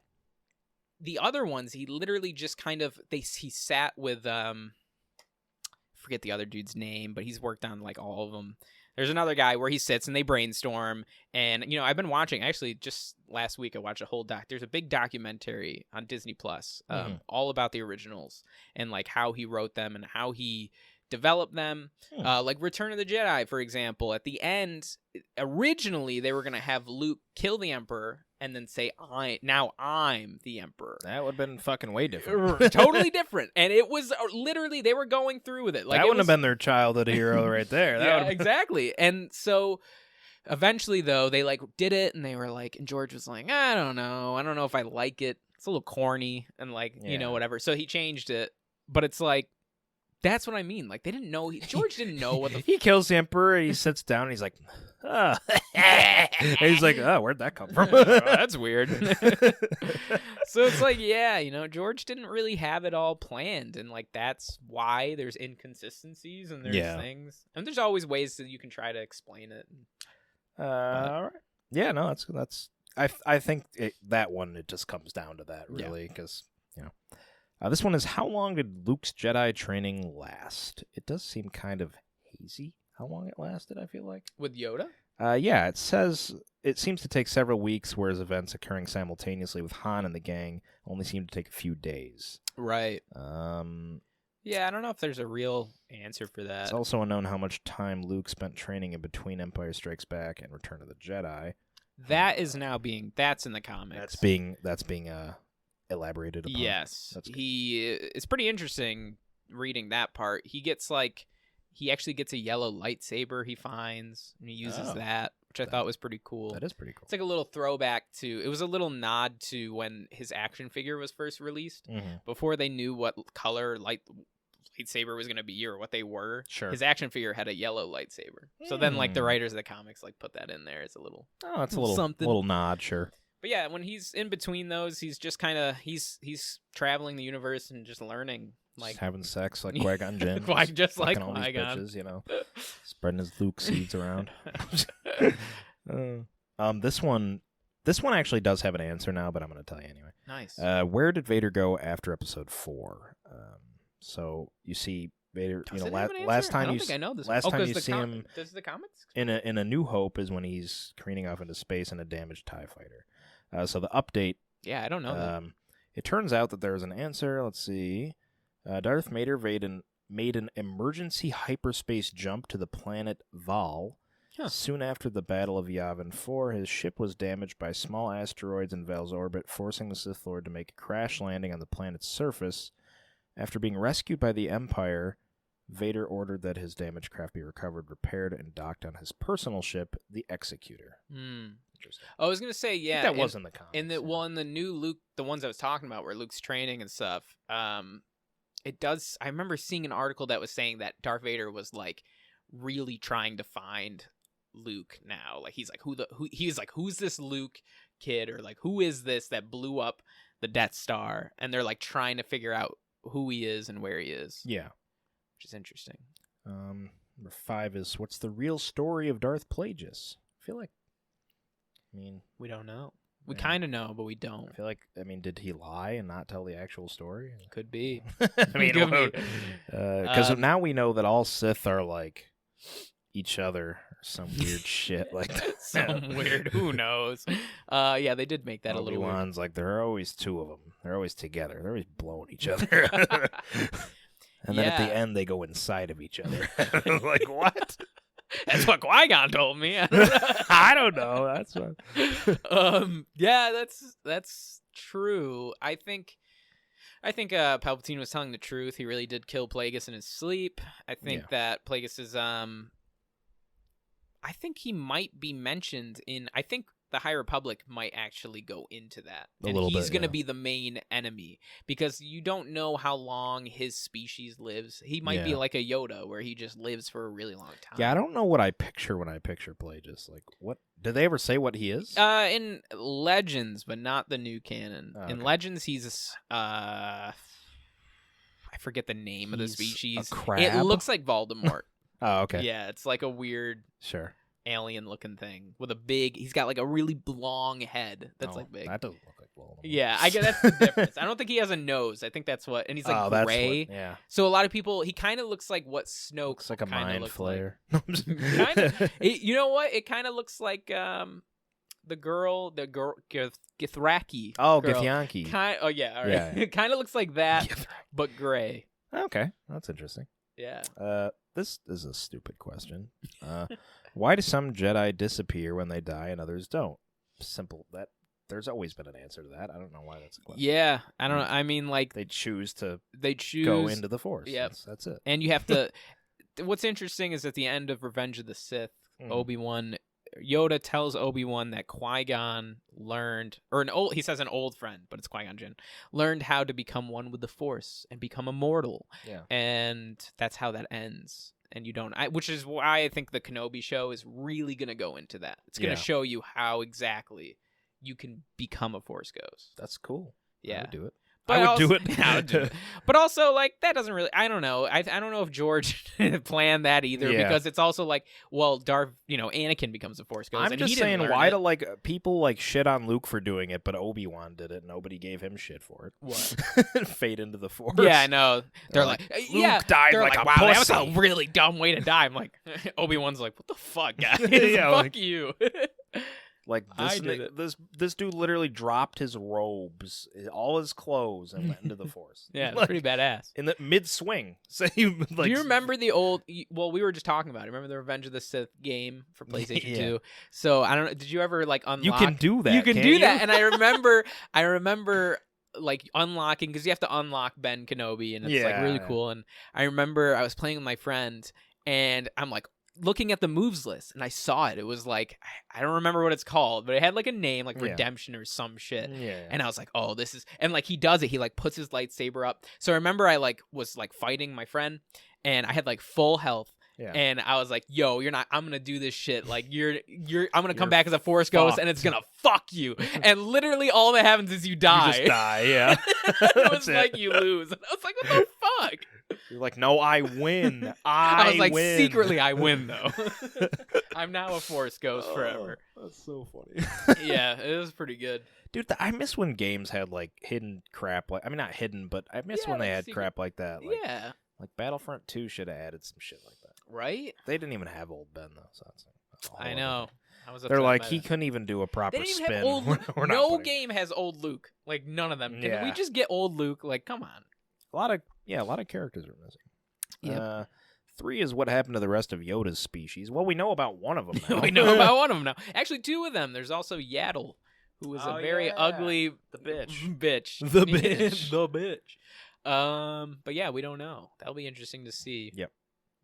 the other ones, he literally just kind of, he sat with, I forget the other dude's name, but he's worked on like all of them. There's another guy where he sits and they brainstorm. And, you know, I've been watching, actually, just last week I watched a whole there's a big documentary on Disney Plus, all about the originals and like how he wrote them and how he developed them. Like Return of the Jedi, for example. At the end, originally they were going to have Luke kill the Emperor and then say, I'm the Emperor. That would have been fucking way different. Totally different. And it was literally, they were going through with it. Like, that wouldn't have been their childhood hero right there. Yeah, exactly. And so eventually, though, they like did it and they were like, and George was like, I don't know if I like it. It's a little corny and like, you know, whatever. So he changed it. But it's like, that's what I mean. Like, they didn't know. George didn't know what the... He kills the Emperor, he sits down, and he's like, and he's like, oh, where'd that come from? Oh, that's weird. So it's like, yeah, you know, George didn't really have it all planned. And, like, that's why there's inconsistencies and there's things. And there's always ways that you can try to explain it. All right. Yeah, no, that's... I think that one, it just comes down to that, really, because, you know... this one is, how long did Luke's Jedi training last? It does seem kind of hazy how long it lasted, I feel like. With Yoda? Yeah, it says it seems to take several weeks, whereas events occurring simultaneously with Han and the gang only seem to take a few days. Right. Yeah, I don't know if there's a real answer for that. It's also unknown how much time Luke spent training in between Empire Strikes Back and Return of the Jedi. That is now that's in the comics. That's being elaborated upon. Yes. It's pretty interesting reading that part. He actually gets a yellow lightsaber he finds, and he uses that, which I thought was pretty cool. That is pretty cool. It's like a little throwback it was a little nod to when his action figure was first released. Before they knew what color lightsaber was going to be or what they were. Sure. His action figure had a yellow lightsaber. So then like the writers of the comics like put that in there as a little... Oh, it's a little something. Little nod, sure. But yeah, when he's in between those, he's just kind of he's traveling the universe and just learning, like just having sex like Qui-Gon Jinn, just like all these Qui-Gon, bitches, you know, spreading his Luke seeds around. This one actually does have an answer now, but I'm going to tell you anyway. Nice. Where did Vader go after Episode 4? So you see Vader. Does last time I don't think I know this. Last time you see him, does the comics in A New Hope is when he's careening off into space in a damaged TIE fighter. So the update... Yeah, I don't know that. It turns out that there's an answer. Let's see. Darth Vader made an emergency hyperspace jump to the planet Val. Soon after the Battle of Yavin 4, his ship was damaged by small asteroids in Val's orbit, forcing the Sith Lord to make a crash landing on the planet's surface. After being rescued by the Empire, Vader ordered that his damaged craft be recovered, repaired, and docked on his personal ship, the Executor. Interesting. I was gonna say, yeah, that was in the comics. In the new Luke, the ones I was talking about, where Luke's training and stuff, it does. I remember seeing an article that was saying that Darth Vader was like really trying to find Luke now. Like he's like, who's this Luke kid, or like who is this that blew up the Death Star? And they're like trying to figure out who he is and where he is. Yeah, which is interesting. Number 5 is, what's the real story of Darth Plagueis? I feel like. We don't know. We kind of know, but we don't. I feel like, did he lie and not tell the actual story? Could be. Because now we know that all Sith are like each other or some weird shit like that. Some weird, who knows? Yeah, they did make that a little weird. Ones like, there are always two of them. They're always together. They're always blowing each other. And then at the end, they go inside of each other. Like, what? That's what Qui-Gon told me. I don't know. That's what. Yeah, that's true. I think Palpatine was telling the truth. He really did kill Plagueis in his sleep. I think that Plagueis is I think he might be mentioned in. I think the High Republic might actually go into that, and he's going to be the main enemy, because you don't know how long his species lives. He might be like a Yoda, where he just lives for a really long time. Yeah, I don't know what I picture when I picture Plagueis. Like, what did they ever say what he is? In Legends, but not the new canon. Okay. In Legends, he's I forget the name of the species. A crab? It looks like Voldemort. Oh, okay. Yeah, it's like a weird alien looking thing with a big, he's got like a really long head that's like big. That doesn't look like swallow. Yeah, I guess that's the difference. I don't think he has a nose. I think that's what, and he's like gray. Yeah. So a lot of people, he kind of looks like what Snoke Looks like a mind flayer. Kind of. You know what? It kind of looks like the girl Githraki. Oh, Githyanki. Oh yeah, all right. Yeah. It kind of looks like that, but gray. Okay, that's interesting. Yeah. This is a stupid question. Why do some Jedi disappear when they die and others don't? Simple. That there's always been an answer to that. I don't know why that's a question. Yeah, I don't know. I mean, like They choose to go go into the Force. Yep. That's it. and you have to. What's interesting is at the end of Revenge of the Sith, Obi-Wan, Yoda tells Obi-Wan that Qui-Gon learned, he says an old friend, but it's Qui-Gon Jinn, learned how to become one with the Force and become immortal. Yeah. And that's how that ends. And you don't, which is why I think the Kenobi show is really going to go into that. It's going to show you how exactly you can become a Force ghost. That's cool. Yeah. I would do it. But I would do it. I would do it. But also, like, that doesn't really, I don't know. I don't know if George planned that either, because it's also like, well, Anakin becomes a Force ghost. I'm just saying, why do people shit on Luke for doing it, but Obi-Wan did it, and nobody gave him shit for it. What? Fade into the Force. Yeah, I know. They're like, Luke died they're like a wow, pussy. that was a really dumb way to die. I'm like, Obi-Wan's like, what the fuck, guys? Fuck you. Like this dude literally dropped his robes, all his clothes, and went into the Force. Yeah, it's pretty badass. In the mid swing. So do you remember the old? Well, we were just talking about it. Remember the Revenge of the Sith game for PlayStation 2? So I don't know. Did you ever unlock? You can do that. You can do that. And I remember like unlocking, because you have to unlock Ben Kenobi, and it's like really cool. And I remember I was playing with my friend, and I'm like, looking at the moves list, and I saw it. It was like, I don't remember what it's called, but it had like a name, like Redemption or some shit. Yeah. And I was like, oh, this is, and like he does it. He like puts his lightsaber up. So I remember I was fighting my friend, and I had like full health. Yeah. And I was like, yo, I'm going to do this shit. Like I'm going to come back as a Force ghost, and it's going to fuck you. And literally all that happens is you die. You just die, yeah. It was like you lose. And I was like, what the fuck? You're like, no, I win. I was like, win. secretly, I win, though. I'm now a Force ghost forever. That's so funny. Yeah, it was pretty good. Dude, I miss when games had, like, hidden crap. Like, I mean, not hidden, but I miss when they had crap like that. Like, like, Battlefront 2 should have added some shit like that. Right? They didn't even have old Ben, though. So that's I know. They're like, he couldn't even do a proper spin. No game has old Luke. Like, none of them. Can we just get old Luke? Like, come on. A lot of characters are missing. Yep. 3 is what happened to the rest of Yoda's species. Well, we know about one of them now. We know about one of them now. Actually, 2 of them. There's also Yaddle, who is a very ugly bitch. The bitch. The bitch. But yeah, we don't know. That'll be interesting to see. Yep.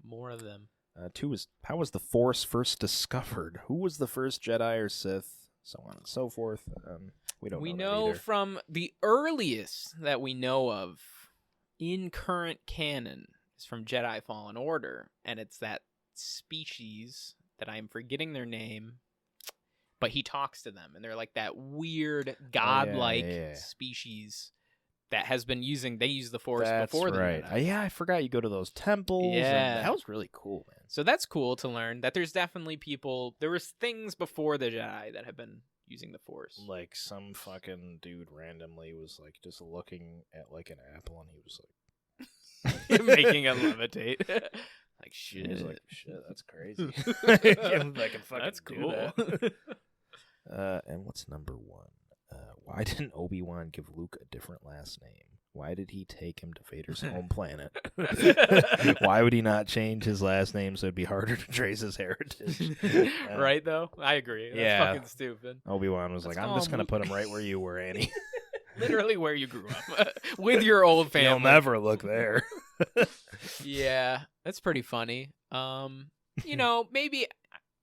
More of them. 2 is, how was the Force first discovered? Who was the first Jedi or Sith? So on and so forth. We don't know. We know from the earliest that we know of in current canon is from Jedi Fallen Order, and it's that species that I'm forgetting their name, but he talks to them, and they're like that weird godlike species that has been they use the Force before them. That's right. I forgot you go to those temples. Yeah. That was really cool, man. So that's cool to learn that there's definitely there was things before the Jedi that have been using the Force. Like some fucking dude randomly was like just looking at like an apple, and he was like making it levitate. Like shit. He was like, shit, that's crazy. That's cool. That. And what's number 1? Why didn't Obi-Wan give Luke a different last name? Why did he take him to Vader's home planet? Why would he not change his last name so it'd be harder to trace his heritage? Right, though? I agree. That's fucking stupid. Obi-Wan was like, I'm just going to put him right where you were, Annie. Literally where you grew up. With your old family. You'll never look there. Yeah, that's pretty funny. Maybe...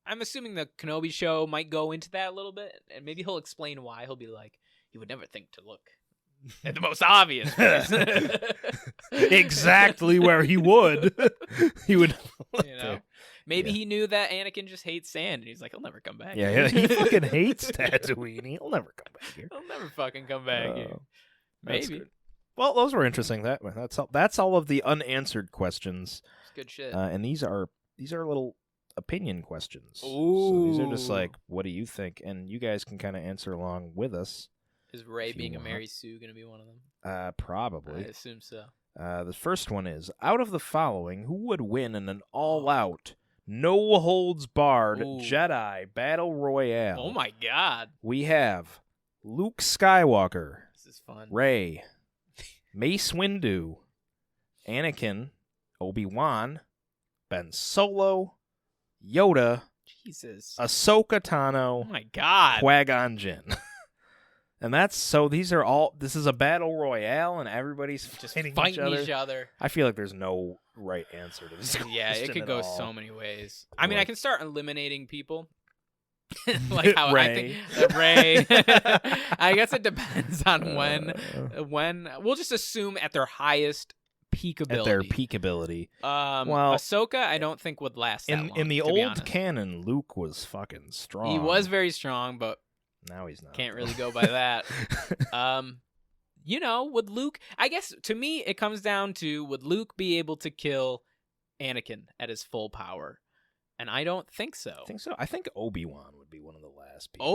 I'm assuming the Kenobi show might go into that a little bit, and maybe he'll explain why. He'll be like, you would never think to look at the most obvious place. Exactly where he would. He would. Maybe he knew that Anakin just hates sand, and he's like, he'll never come back. Yeah, he fucking hates Tatooine. He'll never come back here. He'll never fucking come back here. Maybe. Well, those were interesting. That's all of the unanswered questions. It's good shit. And these are little opinion questions. Ooh. So these are just like, what do you think? And you guys can kind of answer along with us. Is Rey if you being a want. Mary Sue going to be one of them? I Probably. assume so. The first one is, out of the following, who would win in an all-out, no-holds-barred Ooh. Jedi Battle Royale? Oh my God. We have Luke Skywalker, This is fun. Rey, Mace Windu, Anakin, Obi-Wan, Ben Solo, Yoda, Jesus. Ahsoka Oh Tano, my God. Qui-Gon Jinn. And this is a battle royale, and everybody's Just fighting fighting each other. I feel like there's no right answer to this question. Yeah, it could at go all. so many ways. I mean, I Like- can start eliminating people. Like how Rey. I think Rey. I guess it depends on when. We'll just assume at their highest peak ability. At their peak ability. Well, Well, Ahsoka, I don't think would last that long. In the to be old honest. canon, Luke was fucking strong. He was very strong, but Now he's not. can't really go by that. Would Luke? I guess to me, it comes down to would Luke be able to kill Anakin at his full power? And I don't think so. I think so. I think Obi-Wan would be one of the last people.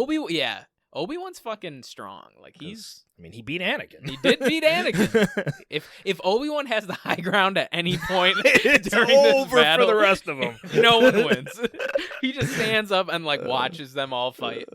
Obi-Wan's fucking strong. Like he beat Anakin. He did beat Anakin. If Obi-Wan has the high ground at any point It's during over this battle, for the rest of them. no one wins. He just stands up and watches them all fight.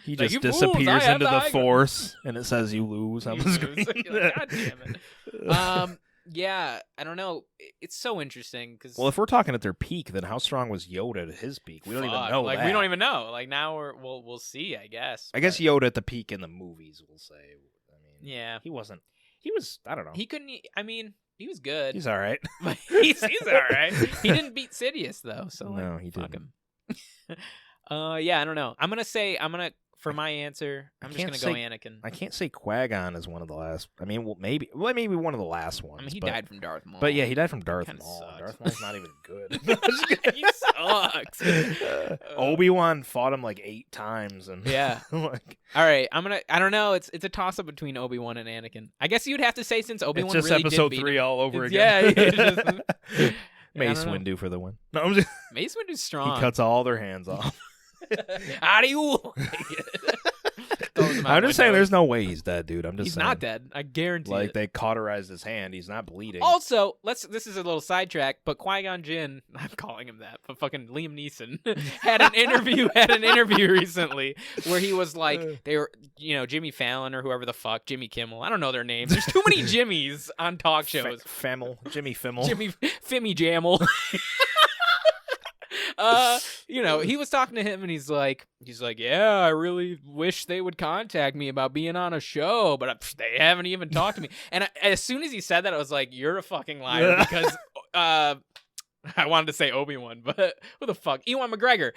He Like, just "You fools, I disappears have into the the high ground." Force, and it says you lose on You the lose. screen. You're like, God damn it. Yeah, I don't know. It's so interesting because Well, if we're talking at their peak, then how strong was Yoda at his peak? We don't even know. Like that. we don't even know. Like now we'll see. I guess. I guess but- Yoda at the peak in the movies, we'll say. I mean, Yeah. he wasn't. He was. I don't know. He couldn't. I mean, he was good. He's all right. he's all right. He didn't beat Sidious though. So No, he fuck didn't. him. Yeah, I don't know. For my answer, I'm just can't gonna go say- Anakin. I can't say Qui-Gon is one of the last. I mean, maybe one of the last ones. I mean, he but, died from Darth Maul. But yeah, he died from Darth kinda Maul. sucks. Darth Maul's not even good. he sucks. Obi-Wan fought him like 8 times, and Yeah. like All right, I don't know. It's a toss up between Obi-Wan and Anakin. I guess you'd have to say since Obi-Wan it's just really episode did beat 3 him. all over It's- again. yeah, it's just- Mace I don't know. Windu for the win. No, I'm just, Mace Windu's he strong. cuts all their hands off. How do you? I'm just saying, there's no way he's dead, dude. I'm just He's saying. not dead. I guarantee Like it. they cauterized his hand. He's not bleeding. Also, this is a little sidetrack, but Qui-Gon Jinn, I'm calling him that, but fucking Liam Neeson had an interview recently where he was like, they were, Jimmy Fallon or whoever the fuck, Jimmy Kimmel. I don't know their names. There's too many Jimmys on talk shows. Jimmy Fimmel. Fimmy Jammel. He was talking to him and he's like, yeah, I really wish they would contact me about being on a show, but they haven't even talked to me. And as soon as he said that, I was like, you're a fucking liar because, I wanted to say Obi-Wan, but who the fuck? Ewan McGregor.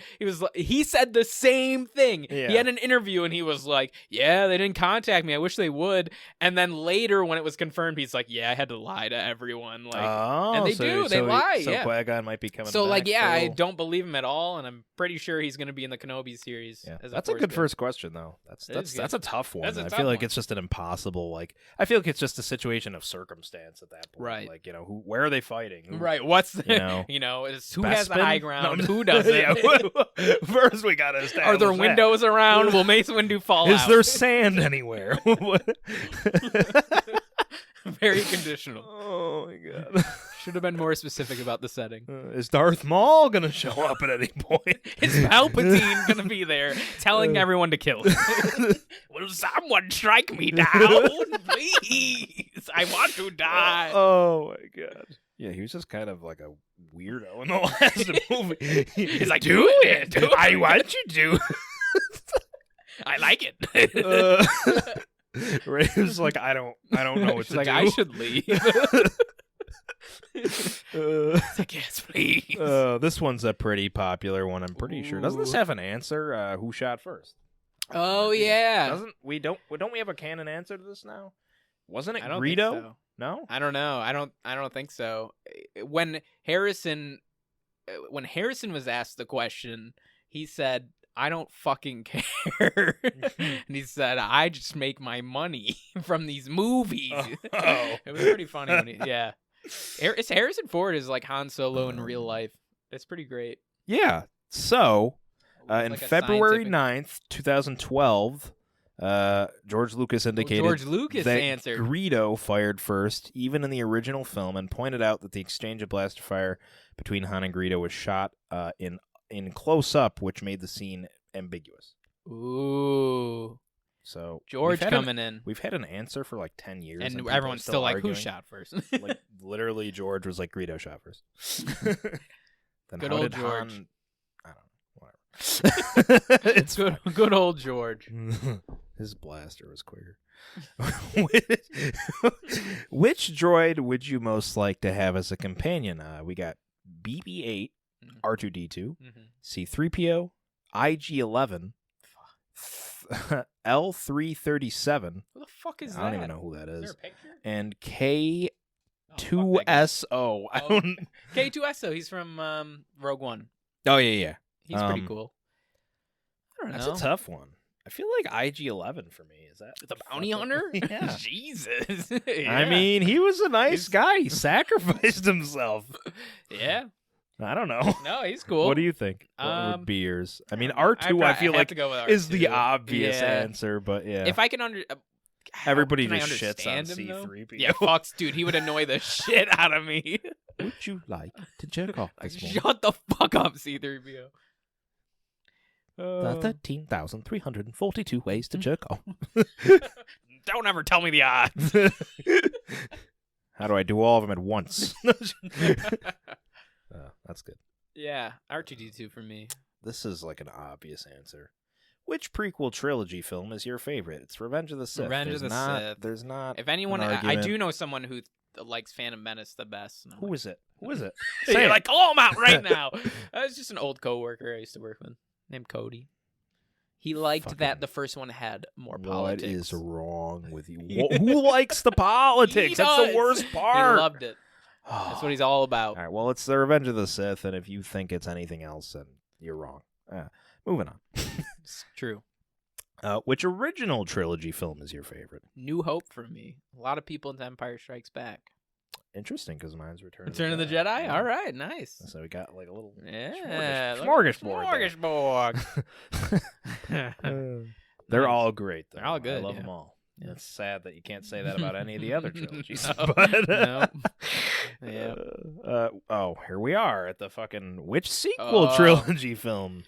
He said the same thing. Yeah. He had an interview and he was like, yeah, they didn't contact me. I wish they would. And then later when it was confirmed, he's like, yeah, I had to lie to everyone. Like, and they do. They lie. So yeah. Qui-Gon might be coming So, back. I don't believe him at all, and I'm pretty sure he's going to be in the Kenobi series. Yeah. As That's a good first question, though. It is That's a tough one. That's a I tough feel like one. it's just an impossible. I feel like it's just a situation of circumstance at that point. Right. Like, where are they fighting? Who- Right. What's the, You know, who has the Bespin? high ground? No, Who doesn't? Yeah, first we gotta establish. Are there that. windows around? Will Mace Windu fall Is out? there sand anywhere? Very conditional. Oh my god. Should have been more specific about the setting. Is Darth Maul gonna show up at any point? Is Palpatine going to be there telling everyone to kill him? Will someone strike me down? Please. I want to die. Oh my god. Yeah, he was just kind of like a weirdo in the last movie. He's like, do it. Do it. I want you to. I like it. Ray was like, I don't know what She's to like, do. I should leave. It's like, yes, please. This one's a pretty popular one, I'm pretty sure. Doesn't this have an answer? Who shot first? Oh, yeah. Don't we have a canon answer to this now? Wasn't it I don't Greedo? think so. No? I don't know. I don't think so. When Harrison was asked the question, he said, I don't fucking care. And he said, I just make my money from these movies. Oh. It was pretty funny when yeah. It's Harrison Ford is like Han Solo in real life. It's pretty great. Yeah. So, in Like a February scientific- 9th, 2012, George Lucas indicated George Lucas that answered. Greedo fired first, even in the original film, and pointed out that the exchange of blaster fire between Han and Greedo was shot in close up, which made the scene ambiguous. Ooh. So George coming in. We've had an answer for like 10 years, and people everyone's are still like, arguing. who shot first? Like literally, George was like, Greedo shot first. Then Good how old did George. Han... I don't know. Whatever. It's good old George. His blaster was quicker. Which droid would you most like to have as a companion? We got BB-8, R2-D2, C-3PO, IG-11, L-337. Who the fuck is that? I don't even know who that Is is. there a picture? And K2SO. K2SO. I don't... K2SO. He's from Rogue One. Oh, yeah. He's pretty cool. I don't know. That's a tough one. I feel like IG-11 for me. Is that the bounty hunter? Yeah. Jesus. I mean, he was a nice guy. He sacrificed himself. Yeah. I don't know. No, he's cool. What do you think? What would be yours? I mean, R2, I feel like, is the obvious answer, but yeah. If I can everybody can just I shits on understand him, C-3PO. Yeah, fucks, dude. He would annoy the shit out of me. Would you like to jerk off this morning? Shut the fuck up, C-3PO. The 13,342 ways to jerk off. Don't ever tell me the odds. How do I do all of them at once? That's good. Yeah, R2-D2 for me. This is like an obvious answer. Which prequel trilogy film is your favorite? It's Revenge of the Sith. Sith. There's not. If anyone, I do know someone who likes Phantom Menace the best. Who is it? Say like, call him out right now. It's just an old coworker I used to work with named Cody. He liked that the first one had more politics. What is wrong with you? Who likes the politics? That's the worst part. He loved it. That's what he's all about. All right, well, it's the Revenge of the Sith, and if you think it's anything else, then you're wrong. Moving on. It's true. Which original trilogy film is your favorite? New Hope for me. A lot of people into Empire Strikes Back. Interesting, because mine's Return of the Jedi? Yeah. All right, nice. So we got like a little smorgasbord. They're all great, though. They're all good. I love them all. Yeah. It's sad that you can't say that about any of the other trilogies. No. Yeah. Here we are at the fucking which sequel trilogy film?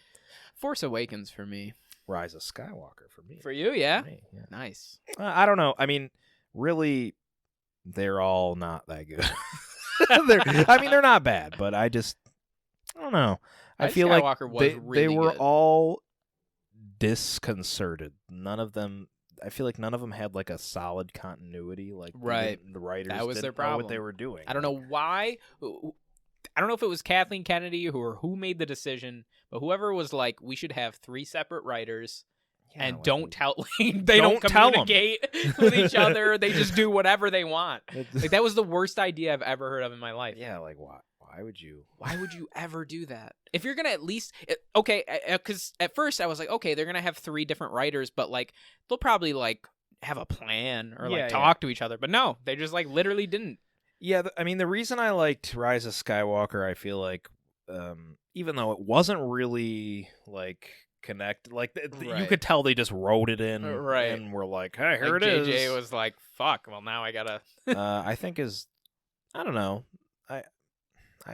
Force Awakens for me. Rise of Skywalker for me. For you, yeah? For me, yeah. Nice. I don't know. I mean, really, they're all not that good. They're not bad, but I don't know. I feel like they were all disconcerted. None of them. I feel like none of them had like a solid continuity. Like right, the writers that was didn't their problem. know what they were doing. I don't know why. I don't know if it was Kathleen Kennedy who made the decision, but whoever was like, we should have 3 separate writers. Yeah, and don't communicate with each other. They just do whatever they want. Like that was the worst idea I've ever heard of in my life. Yeah, like why would you? Why would you ever do that? If you're gonna at least because at first I was like, okay, they're gonna have 3 different writers, but like they'll probably like have a plan or like talk to each other. But no, they just like literally didn't. Yeah, I mean the reason I liked Rise of Skywalker, I feel like, even though it wasn't really like connected, like you could tell they just wrote it in, and were like, hey, here it is. JJ was like, fuck, well now I gotta. I think I don't know.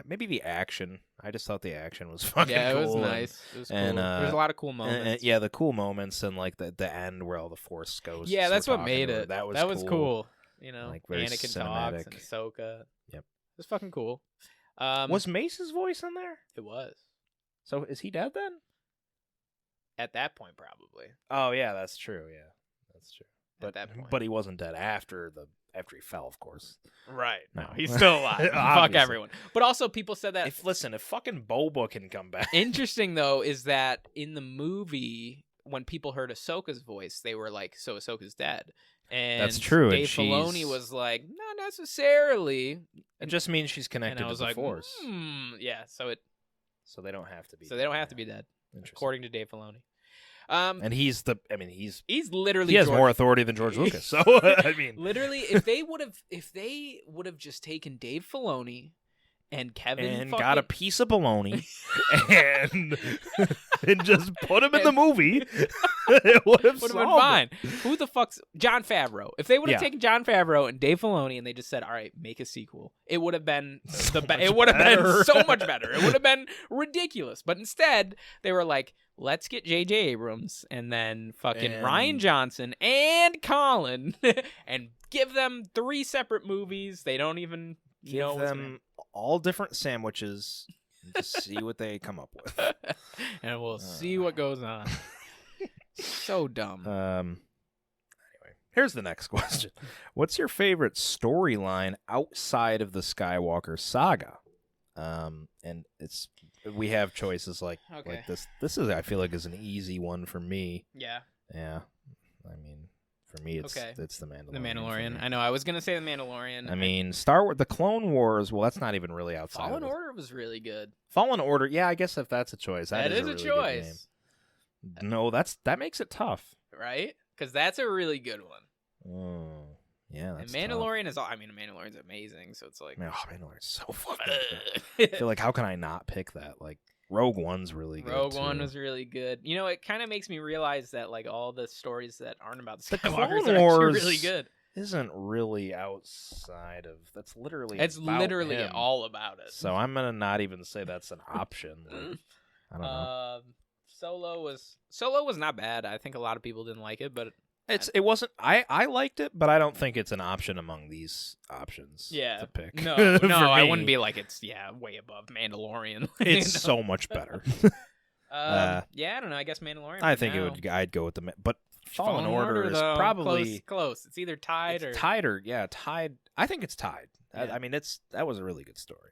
Maybe the action. I just thought the action was fucking cool. Yeah, it was nice. It was cool. There's a lot of cool moments. The cool moments and like the end where all the Force ghosts. Yeah, that's what made it. That was cool. You know, like very Anakin cinematic. talks and Ahsoka. Yep, it was fucking cool. Was Mace's voice in there? It was. So is he dead then? At that point, probably. Oh yeah, that's true. Yeah, that's true. At that point, but he wasn't dead after he fell, of course. Right. No, he's still alive. Fuck everyone. But also, people said that. If fucking Boba can come back. Interesting though is that in the movie, when people heard Ahsoka's voice, they were like, "So Ahsoka's dead." And that's true. Dave Filoni was like, "Not necessarily." It just means she's connected to the Force. Yeah. So they don't have to be. So they don't have to be dead, according to Dave Filoni. And he's literally he has more authority than George Lucas. So I mean, literally, if they would have just taken Dave Filoni and Kevin and fucking... got a piece of bologna and and just put him in the movie, it would have been solved fine. it. Who the fuck's John Favreau? If they would have Yeah. taken John Favreau and Dave Filoni and they just said, "All right, make a sequel," it would have been it would have better. been so much better. It would have been ridiculous. But instead, they were like, "Let's get J.J. Abrams and then fucking And- Ryan Johnson and Colin and give them 3 separate movies. They don't even Give know what's them all different sandwiches and just see what they come up with. gonna... and we'll see what goes on." So dumb. Anyway, here's the next question. What's your favorite storyline outside of the Skywalker saga? And we have choices like this. This is, I feel like, is an easy one for me. Yeah. Yeah. I mean, for me, it's the Mandalorian. The Mandalorian. I know. I was gonna say the Mandalorian. I mean, Star Wars, the Clone Wars. Well, that's not even really outside. Fallen of it. Order was really good. Fallen Order. Yeah, I guess if that's a choice, That is a a really good choice, name. No, that makes it tough. right? Because that's a really good one. Oh, yeah. That's And Mandalorian is. I mean, Mandalorian's amazing. So it's like. tough. Mandalorian's so fucking good. I feel like, how can I not pick that? Like, Rogue One's really good. Rogue too. One was really good. You know, it kind of makes me realize that like all the stories that aren't about the The Skywalkers Clone are Wars actually really good. Isn't really outside of. That's literally. It's about literally him. all about it. So I'm gonna not even say that's an option. Like, I don't know. Solo was not bad. I think a lot of people didn't like it, but It wasn't. I liked it, but I don't think it's an option among these options. yeah, To pick. no, For I me. wouldn't be like it's way above Mandalorian. It's so much better. Yeah, I don't know. I guess Mandalorian. I for think now. I'd go with but Fallen Order is though, probably close. It's either tied it's or tied or tied. I think it's tied. Yeah. I mean, that was a really good story.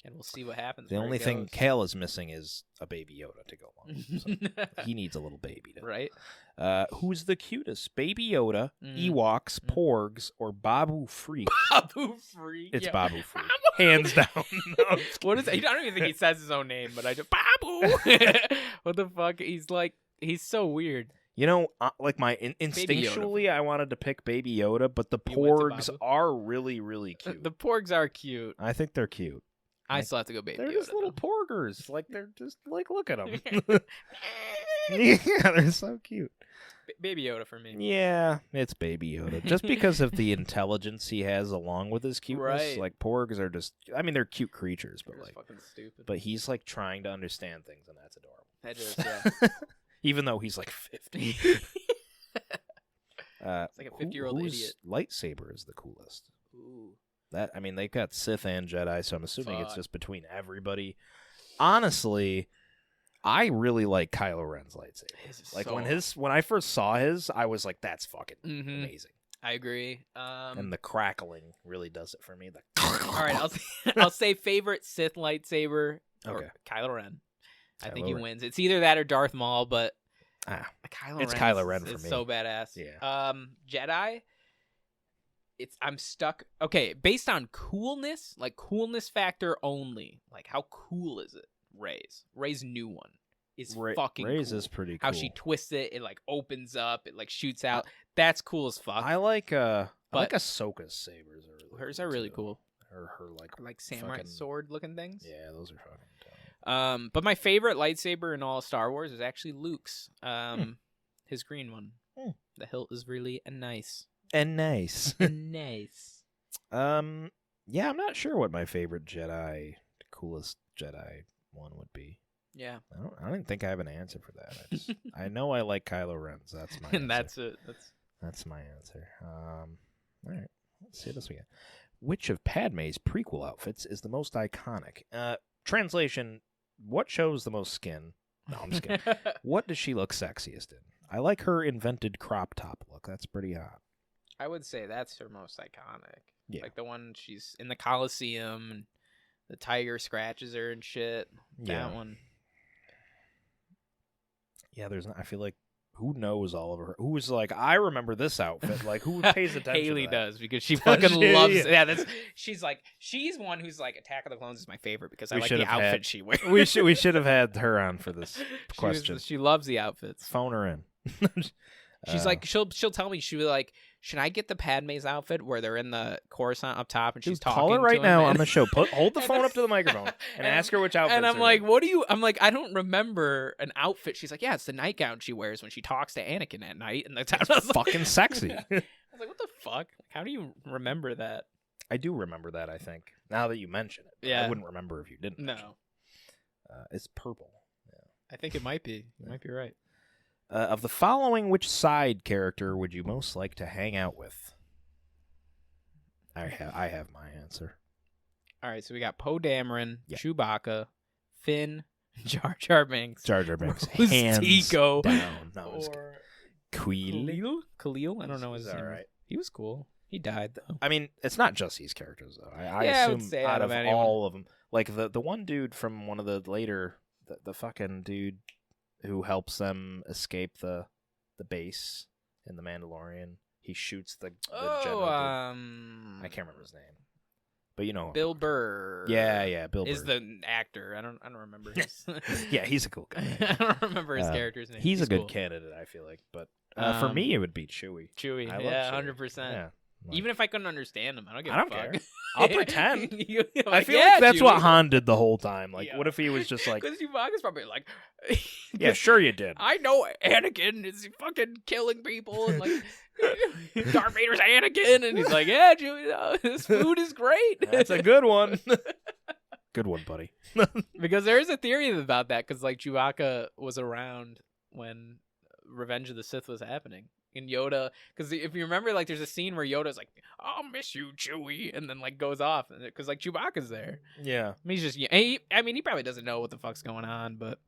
and we'll see what happens. The where only it thing goes. Kale is missing is a baby Yoda to go along. So he needs a little baby. right? Who's the cutest? Baby Yoda, Mm. Ewoks, Porgs, or Babu Freak? Babu Freak. It's yeah. Babu Freak. Babu. Hands down. No, I'm just What is? I don't even think he says his own name, but I just Babu. What the fuck? He's so weird. You know, like Yoda. instinctually, I wanted to pick Baby Yoda, but the You went to Porgs Babu? are really, really cute. The Porgs are cute. I think they're cute. I Like, still have to go Baby They're Yoda. just little though. porgers. Like, they're just, like, look at them. Yeah, they're so cute. Baby Yoda for me. Yeah, it's Baby Yoda. Just because of the intelligence he has along with his cuteness. Right. Like, porgs are just, I mean, they're cute creatures, but, They're just like, fucking stupid. but he's, like, trying to understand things, and that's adorable. That is, yeah. Even though he's, like, 50. It's like a 50-year-old whose idiot. lightsaber is the coolest? Ooh. I mean, they got Sith and Jedi, so I'm assuming it's Fuck. just between everybody. Honestly, I really like Kylo Ren's lightsaber. His is Like so- when I first saw his, I was like, "That's fucking Mhm. amazing." I agree. And the crackling really does it for me. All right, I'll say favorite Sith lightsaber. Okay. Or Kylo Ren. I think Kylo he Ren. wins. It's either that or Darth Maul, but Kylo It's Kylo Ren for is me. so badass. Yeah. Jedi. I'm stuck. Okay, based on coolness, like coolness factor only. Like how cool is it? Rey's new one is fucking Rey's cool. is pretty cool. How she twists it, it like opens up, it like shoots out. That's cool as fuck. I like But- Ahsoka's sabers. Hers are really cool. Her Like samurai fucking- sword looking things. Yeah, those are fucking dope. But my favorite lightsaber in all of Star Wars is actually Luke's. His green one. Hmm. The hilt is really nice. And nice. Nice. Yeah, I'm not sure what my favorite the coolest Jedi one would be. Yeah. I don't even think I have an answer for that. I know I like Kylo Ren's. That's my answer. And that's it. That's my answer. All right. Let's see what else we got. Which of Padme's prequel outfits is the most iconic? Translation, what shows the most skin? No, I'm just kidding. What does she look sexiest in? I like her invented crop top look. That's pretty hot. I would say that's her most iconic. Yeah. Like the one she's in the Coliseum and the tiger scratches her and shit. Yeah. That one. Yeah, I feel like who knows all of her? Who's like, I remember this outfit. Like, who pays attention Haley to that? does because she fucking she? loves. Yeah. Yeah, she's one who's like Attack of the Clones is my favorite because I We like should the have outfit had- she wears. we should have had her on for this question. She loves the outfits. Phone her in. She's like she'll tell me she'll should I get the Padme's outfit where they're in the Coruscant up top and she's Dude, talking call her right to him now and- on the show. Hold the phone up to the microphone and ask her which outfit. And I'm like, what do you? I'm like, I don't remember an outfit. She's like, yeah, it's the nightgown she wears when she talks to Anakin at night. And that's fucking sexy. I was like, what the fuck? How do you remember that? I do remember that, I think. Now that you mention it. Yeah. I wouldn't remember if you didn't. No. It's purple. I think it might be. You might be right. Of the following, which side character would you most like to hang out with? I have my answer. All right, so we got Poe Dameron, Yeah. Chewbacca, Finn, Jar Jar Binks, Jar Jar Binks. Rose Hands Tico, down. No, it was or Khalil. Khalil? I don't know his He's name. all right. He was cool. He died though. I mean, it's not just these characters though. I Yeah, I would assume say out out of of anyone. all of them, like the one dude from one of the later, the fucking dude who helps them escape the base in the Mandalorian. He shoots the general. I can't remember his name, but you know Bill Burr. Yeah, Bill is Burr. the actor. I don't remember his. Yeah, he's a cool guy. I don't remember his character's name. He's a good cool. candidate, I feel like, but for me, it would be Chewie. Chewie. I love Yeah, Chewie. 100%. Yeah. Like, Even if I couldn't understand him, I don't give I don't a fuck. care. I'll pretend. You're I like, feel yeah, like that's what Chewie. Han did the whole time. Like, Yeah. what if he was just like, Because Chewbacca's probably like, yeah, sure you did. I know Anakin is fucking killing people and like Darth Vader's Anakin, and he's like, yeah, Chewie, this food is great. That's a good one. Good one, buddy. Because there is a theory about that, because like Chewbacca was around when Revenge of the Sith was happening. And Yoda, because if you remember, like there's a scene where Yoda's like, "I'll miss you, Chewie," and then like goes off, because like Chewbacca's there. Yeah. I mean, he's just, I mean, he probably doesn't know what the fuck's going on, but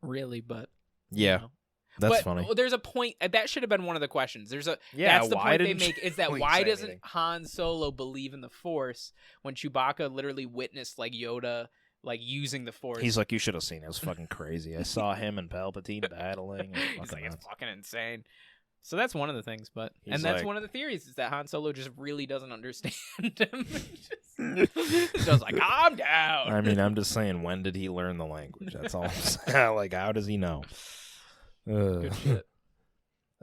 Yeah. you know. That's But funny. there's a point that should have been one of the questions. There's a Yeah, that's the why point they didn't make is that Chewie why say doesn't anything? Han Solo believe in the Force when Chewbacca literally witnessed like Yoda like using the Force? He's like, you should have seen it. It was fucking crazy. I saw him and Palpatine battling. It was He's fucking like, it's nuts. fucking insane. So that's one of the things, but He's and that's like- one of the theories is that Han Solo just really doesn't understand him. just like, calm down. I mean, I'm just saying, when did he learn the language? That's all I'm saying. Like, how does he know? Good shit.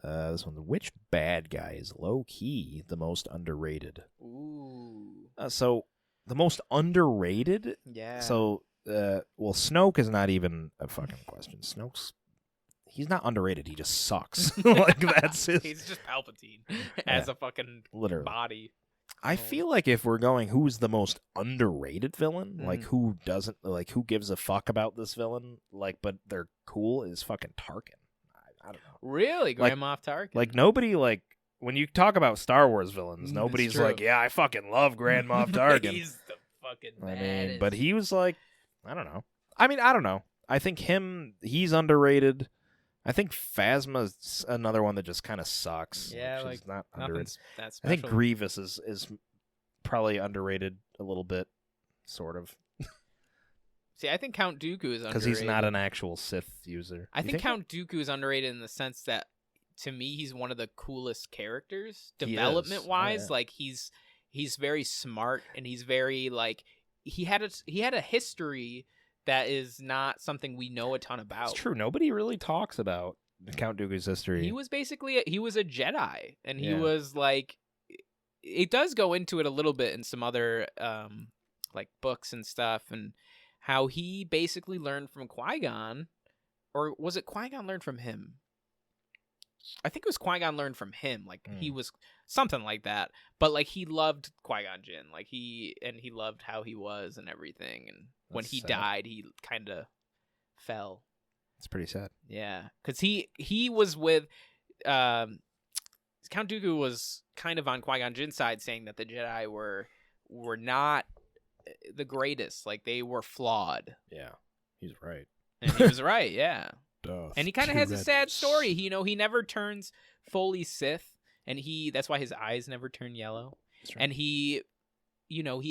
This one. Which bad guy is low-key the most underrated? Ooh. So, the most underrated? Yeah. So, well, Snoke is not even a fucking question. He's not underrated. He just sucks. Like, that's his... He's just Palpatine as a fucking Literally. body. I feel like if we're going who's the most underrated villain, like who doesn't, like who gives a fuck about this villain, like but they're cool, is fucking Tarkin. I don't know. Really? Like- Grand Moff Tarkin? Like nobody, like when you talk about Star Wars villains, It's nobody's true. like, yeah, I fucking love Grand Moff Tarkin. He's the fucking I mean, baddest. but he was like, I don't know. I mean, I don't know. I think he's underrated. I think Phasma's another one that just kind of sucks. Yeah, which like, is not underrated. nothing's that I special. think Grievous is probably underrated a little bit, sort of, See, I think Count Dooku is underrated. because he's not an actual Sith user. I You think Count Dooku is underrated in the sense that, to me, he's one of the coolest characters, He is. development-wise. Oh, yeah. Like he's very smart, and he's very like he had a history that is not something we know a ton about. It's true. Nobody really talks about Count Dooku's history. He was basically he was a Jedi, and he Yeah. was like, it does go into it a little bit in some other like books and stuff, and how he basically learned from Qui-Gon, or was it Qui-Gon learned from him? I think it was Qui-Gon learned from him. Like he was something like that, but like he loved Qui-Gon Jinn, like he loved how he was and everything, and when That's he sad. died, he kind of fell. It's pretty sad. Yeah, because he was with Count Dooku was kind of on Qui-Gon Jinn's side, saying that the Jedi were not the greatest, like they were flawed, Yeah, he's right. and he was right. Yeah, Duh, and he kind of has a sad story. He never turns fully Sith, and that's why his eyes never turn yellow, That's right. and he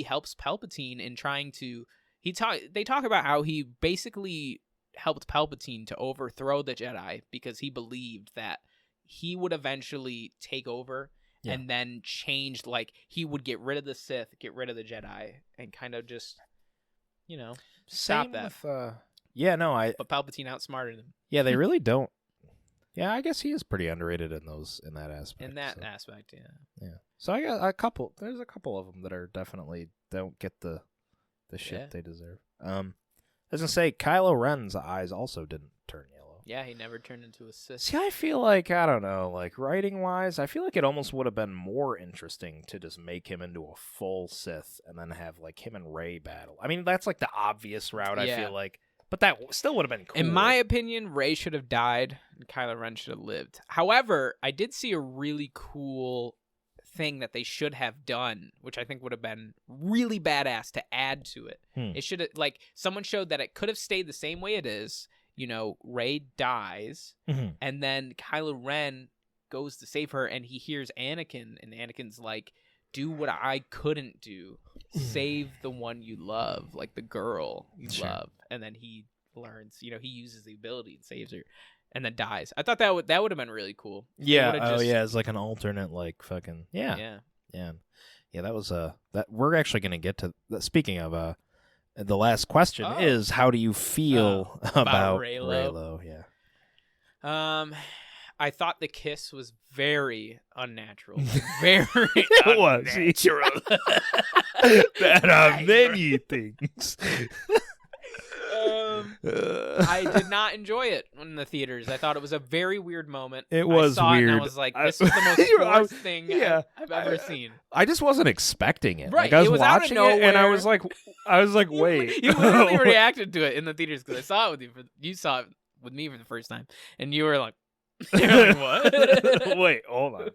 helps Palpatine in trying to. They talk about how he basically helped Palpatine to overthrow the Jedi because he believed that he would eventually take over and then change, like he would get rid of the Sith, get rid of the Jedi, and kind of just, stop Same that. with, yeah, no, But Palpatine outsmarted him. yeah, they really don't. Yeah, I guess he is pretty underrated in that aspect. In that aspect, yeah. Yeah. So I got a couple. There's a couple of them that are definitely don't get the shit they deserve. I was gonna say Kylo Ren's eyes also didn't turn yellow. Yeah, he never turned into a Sith. See, I feel like I don't know, like writing wise, I feel like it almost would have been more interesting to just make him into a full Sith and then have like him and Rey battle. I mean, that's like the obvious route. I feel like. But that still would have been cool. In my opinion, Rey should have died and Kylo Ren should have lived. However, I did see a really cool thing that they should have done, which I think would have been really badass to add to it. It should have, like, someone showed that it could have stayed the same way it is. You know, Rey dies, and then Kylo Ren goes to save her, and he hears Anakin, and Anakin's like, do what I couldn't do. Save the one you love, like the girl you love. And then he learns, you know, he uses the ability and saves her and then dies. I thought that would have been really cool. Yeah. It's like an alternate, like fucking, yeah. That was that we're actually going to get to, speaking of, the last question is, how do you feel about Reylo? Yeah. I thought the kiss was very unnatural. Very it was unnatural. That are many things. I did not enjoy it in the theaters. I thought it was a very weird moment. It was weird. And I was like, this is the most forced thing I've ever seen. I just wasn't expecting it. Right. Like, I was it was watching it, and I was like, wait. You literally reacted to it in the theaters because I saw it with you. You saw it with me for the first time, and you were like, what? Wait, hold on.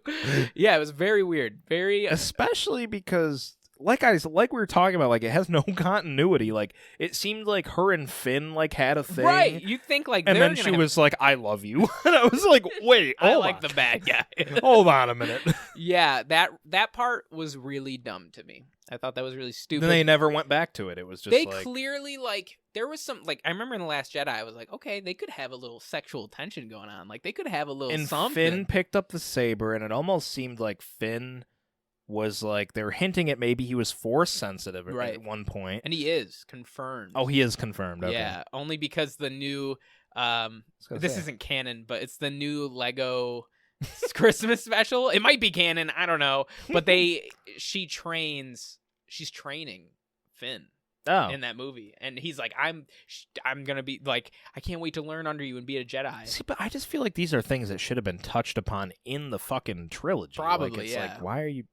Yeah, it was very weird. Very, especially because, like we were talking about, like, it has no continuity. Like, it seemed like her and Finn like had a thing, right? You think like, and then she was like, "I love you," and I was like, "Wait, I like the bad guy." Hold on a minute. Yeah, that part was really dumb to me. I thought that was really stupid. Then they never went back to it. It was just they clearly like there was some like I remember in The Last Jedi I was like, okay, they could have a little sexual tension going on. Like they could have a little something. Finn picked up the saber, and it almost seemed like Finn was like they were hinting at maybe he was force sensitive at one point, and he is confirmed. Oh, he is confirmed. Okay. Yeah, only because the new this isn't canon, but it's the new Lego Christmas special. It might be canon, I don't know, but she's training Finn in that movie, and he's like, I'm gonna be like, I can't wait to learn under you and be a Jedi. See, but I just feel like these are things that should have been touched upon in the fucking trilogy. Probably, like, it's like, why are you?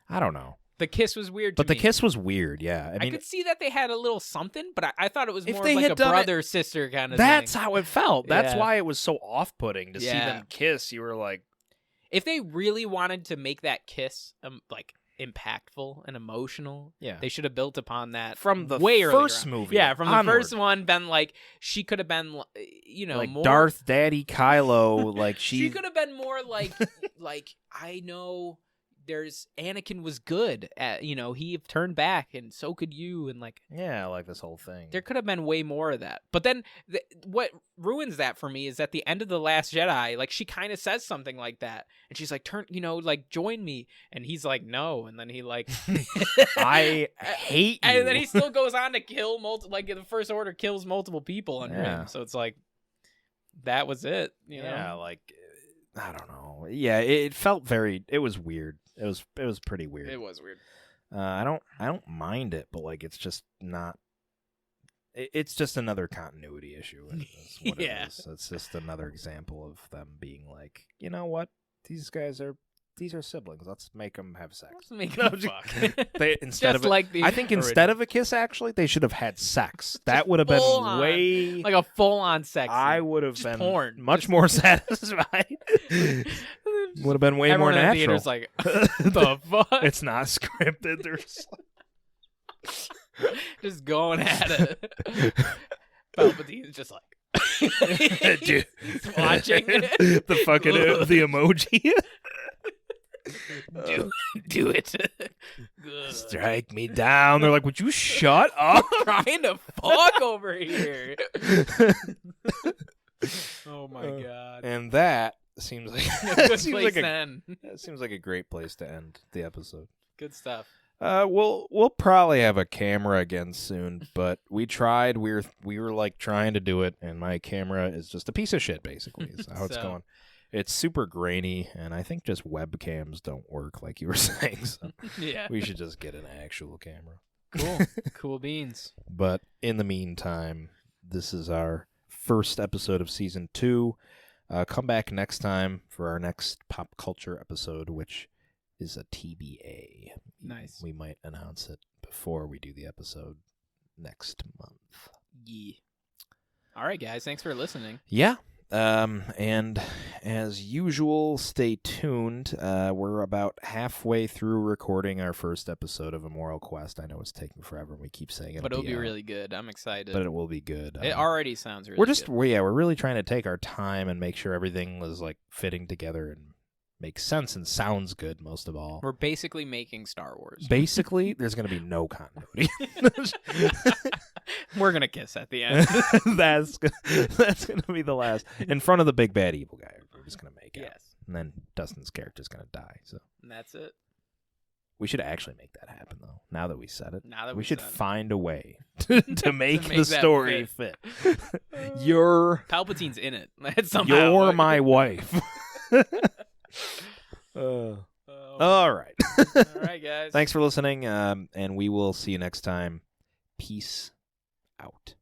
I don't know. The kiss was weird, but the kiss was weird. Yeah, I mean, I could see that they had a little something, but I thought it was more like a brother sister kind of. That's thing. how it felt. That's why it was so off-putting to see them kiss. You were like, if they really wanted to make that kiss like impactful and emotional, they should have built upon that from the first movie. Yeah, from the first one, been like she could have been, you know, like more Darth Daddy Kylo. Like she could have been more like like I know. There's Anakin was good at, you know, he turned back and so could you, and like like this whole thing. There could have been way more of that. But then what ruins that for me is at the end of The Last Jedi, like she kind of says something like that, and she's like, turn, you know, like join me, and he's like no, and then he like I hate you, and then he still goes on to kill like the First Order kills multiple people under him. So it's like that was it, you know? Like I don't know. Yeah, it felt it was weird. It was pretty weird. It was weird. I don't mind it, but like it's just not. It's just another continuity issue. Is what it is. It's just another example of them being like, you know what, these are siblings. Let's make them have sex. Let's make them fuck. Instead of I think instead of a kiss, actually, they should have had sex. That would have been way like a full-on sex. I would have been porn. Much more satisfied. Would have been way Everyone more in natural. The theater's like, the fuck? It's not scripted. There's just going at it. Palpatine's just like dude, watching the fucking the emoji. Do it. Strike me down. They're like, would you shut up? I'm trying to fuck over here. Oh my god. And that seems like that seems like a great place to end the episode. Good stuff. We'll probably have a camera again soon, but we tried. We were like trying to do it, and my camera is just a piece of shit. Basically, is how it's going. It's super grainy, and I think just webcams don't work, like you were saying. So Yeah. we should just get an actual camera. Cool. Cool beans. But in the meantime, this is our first episode of Season 2. Come back next time for our next pop culture episode, which is a TBA. Nice. We might announce it before we do the episode next month. Yeah. All right, guys. Thanks for listening. Yeah. And as usual, stay tuned. We're about halfway through recording our first episode of Immoral Quest. I know it's taking forever, and we keep saying But it'll be really good. I'm excited. But it will be good. It already sounds really good. We're really trying to take our time and make sure everything is like fitting together and makes sense and sounds good, most of all. We're basically making Star Wars. Basically, there's going to be no continuity. We're going to kiss at the end. That's going to be the last. In front of the big bad evil guy, we're just going to make it. Yes. And then Dustin's character's going to die. So And that's it. we should actually make that happen, though. Now that we said it, Now that we should said it. find a way to make the that story fit. You're Palpatine's in it. Somehow. You're my wife. All right. All right, guys. Thanks for listening, and we will see you next time. Peace out.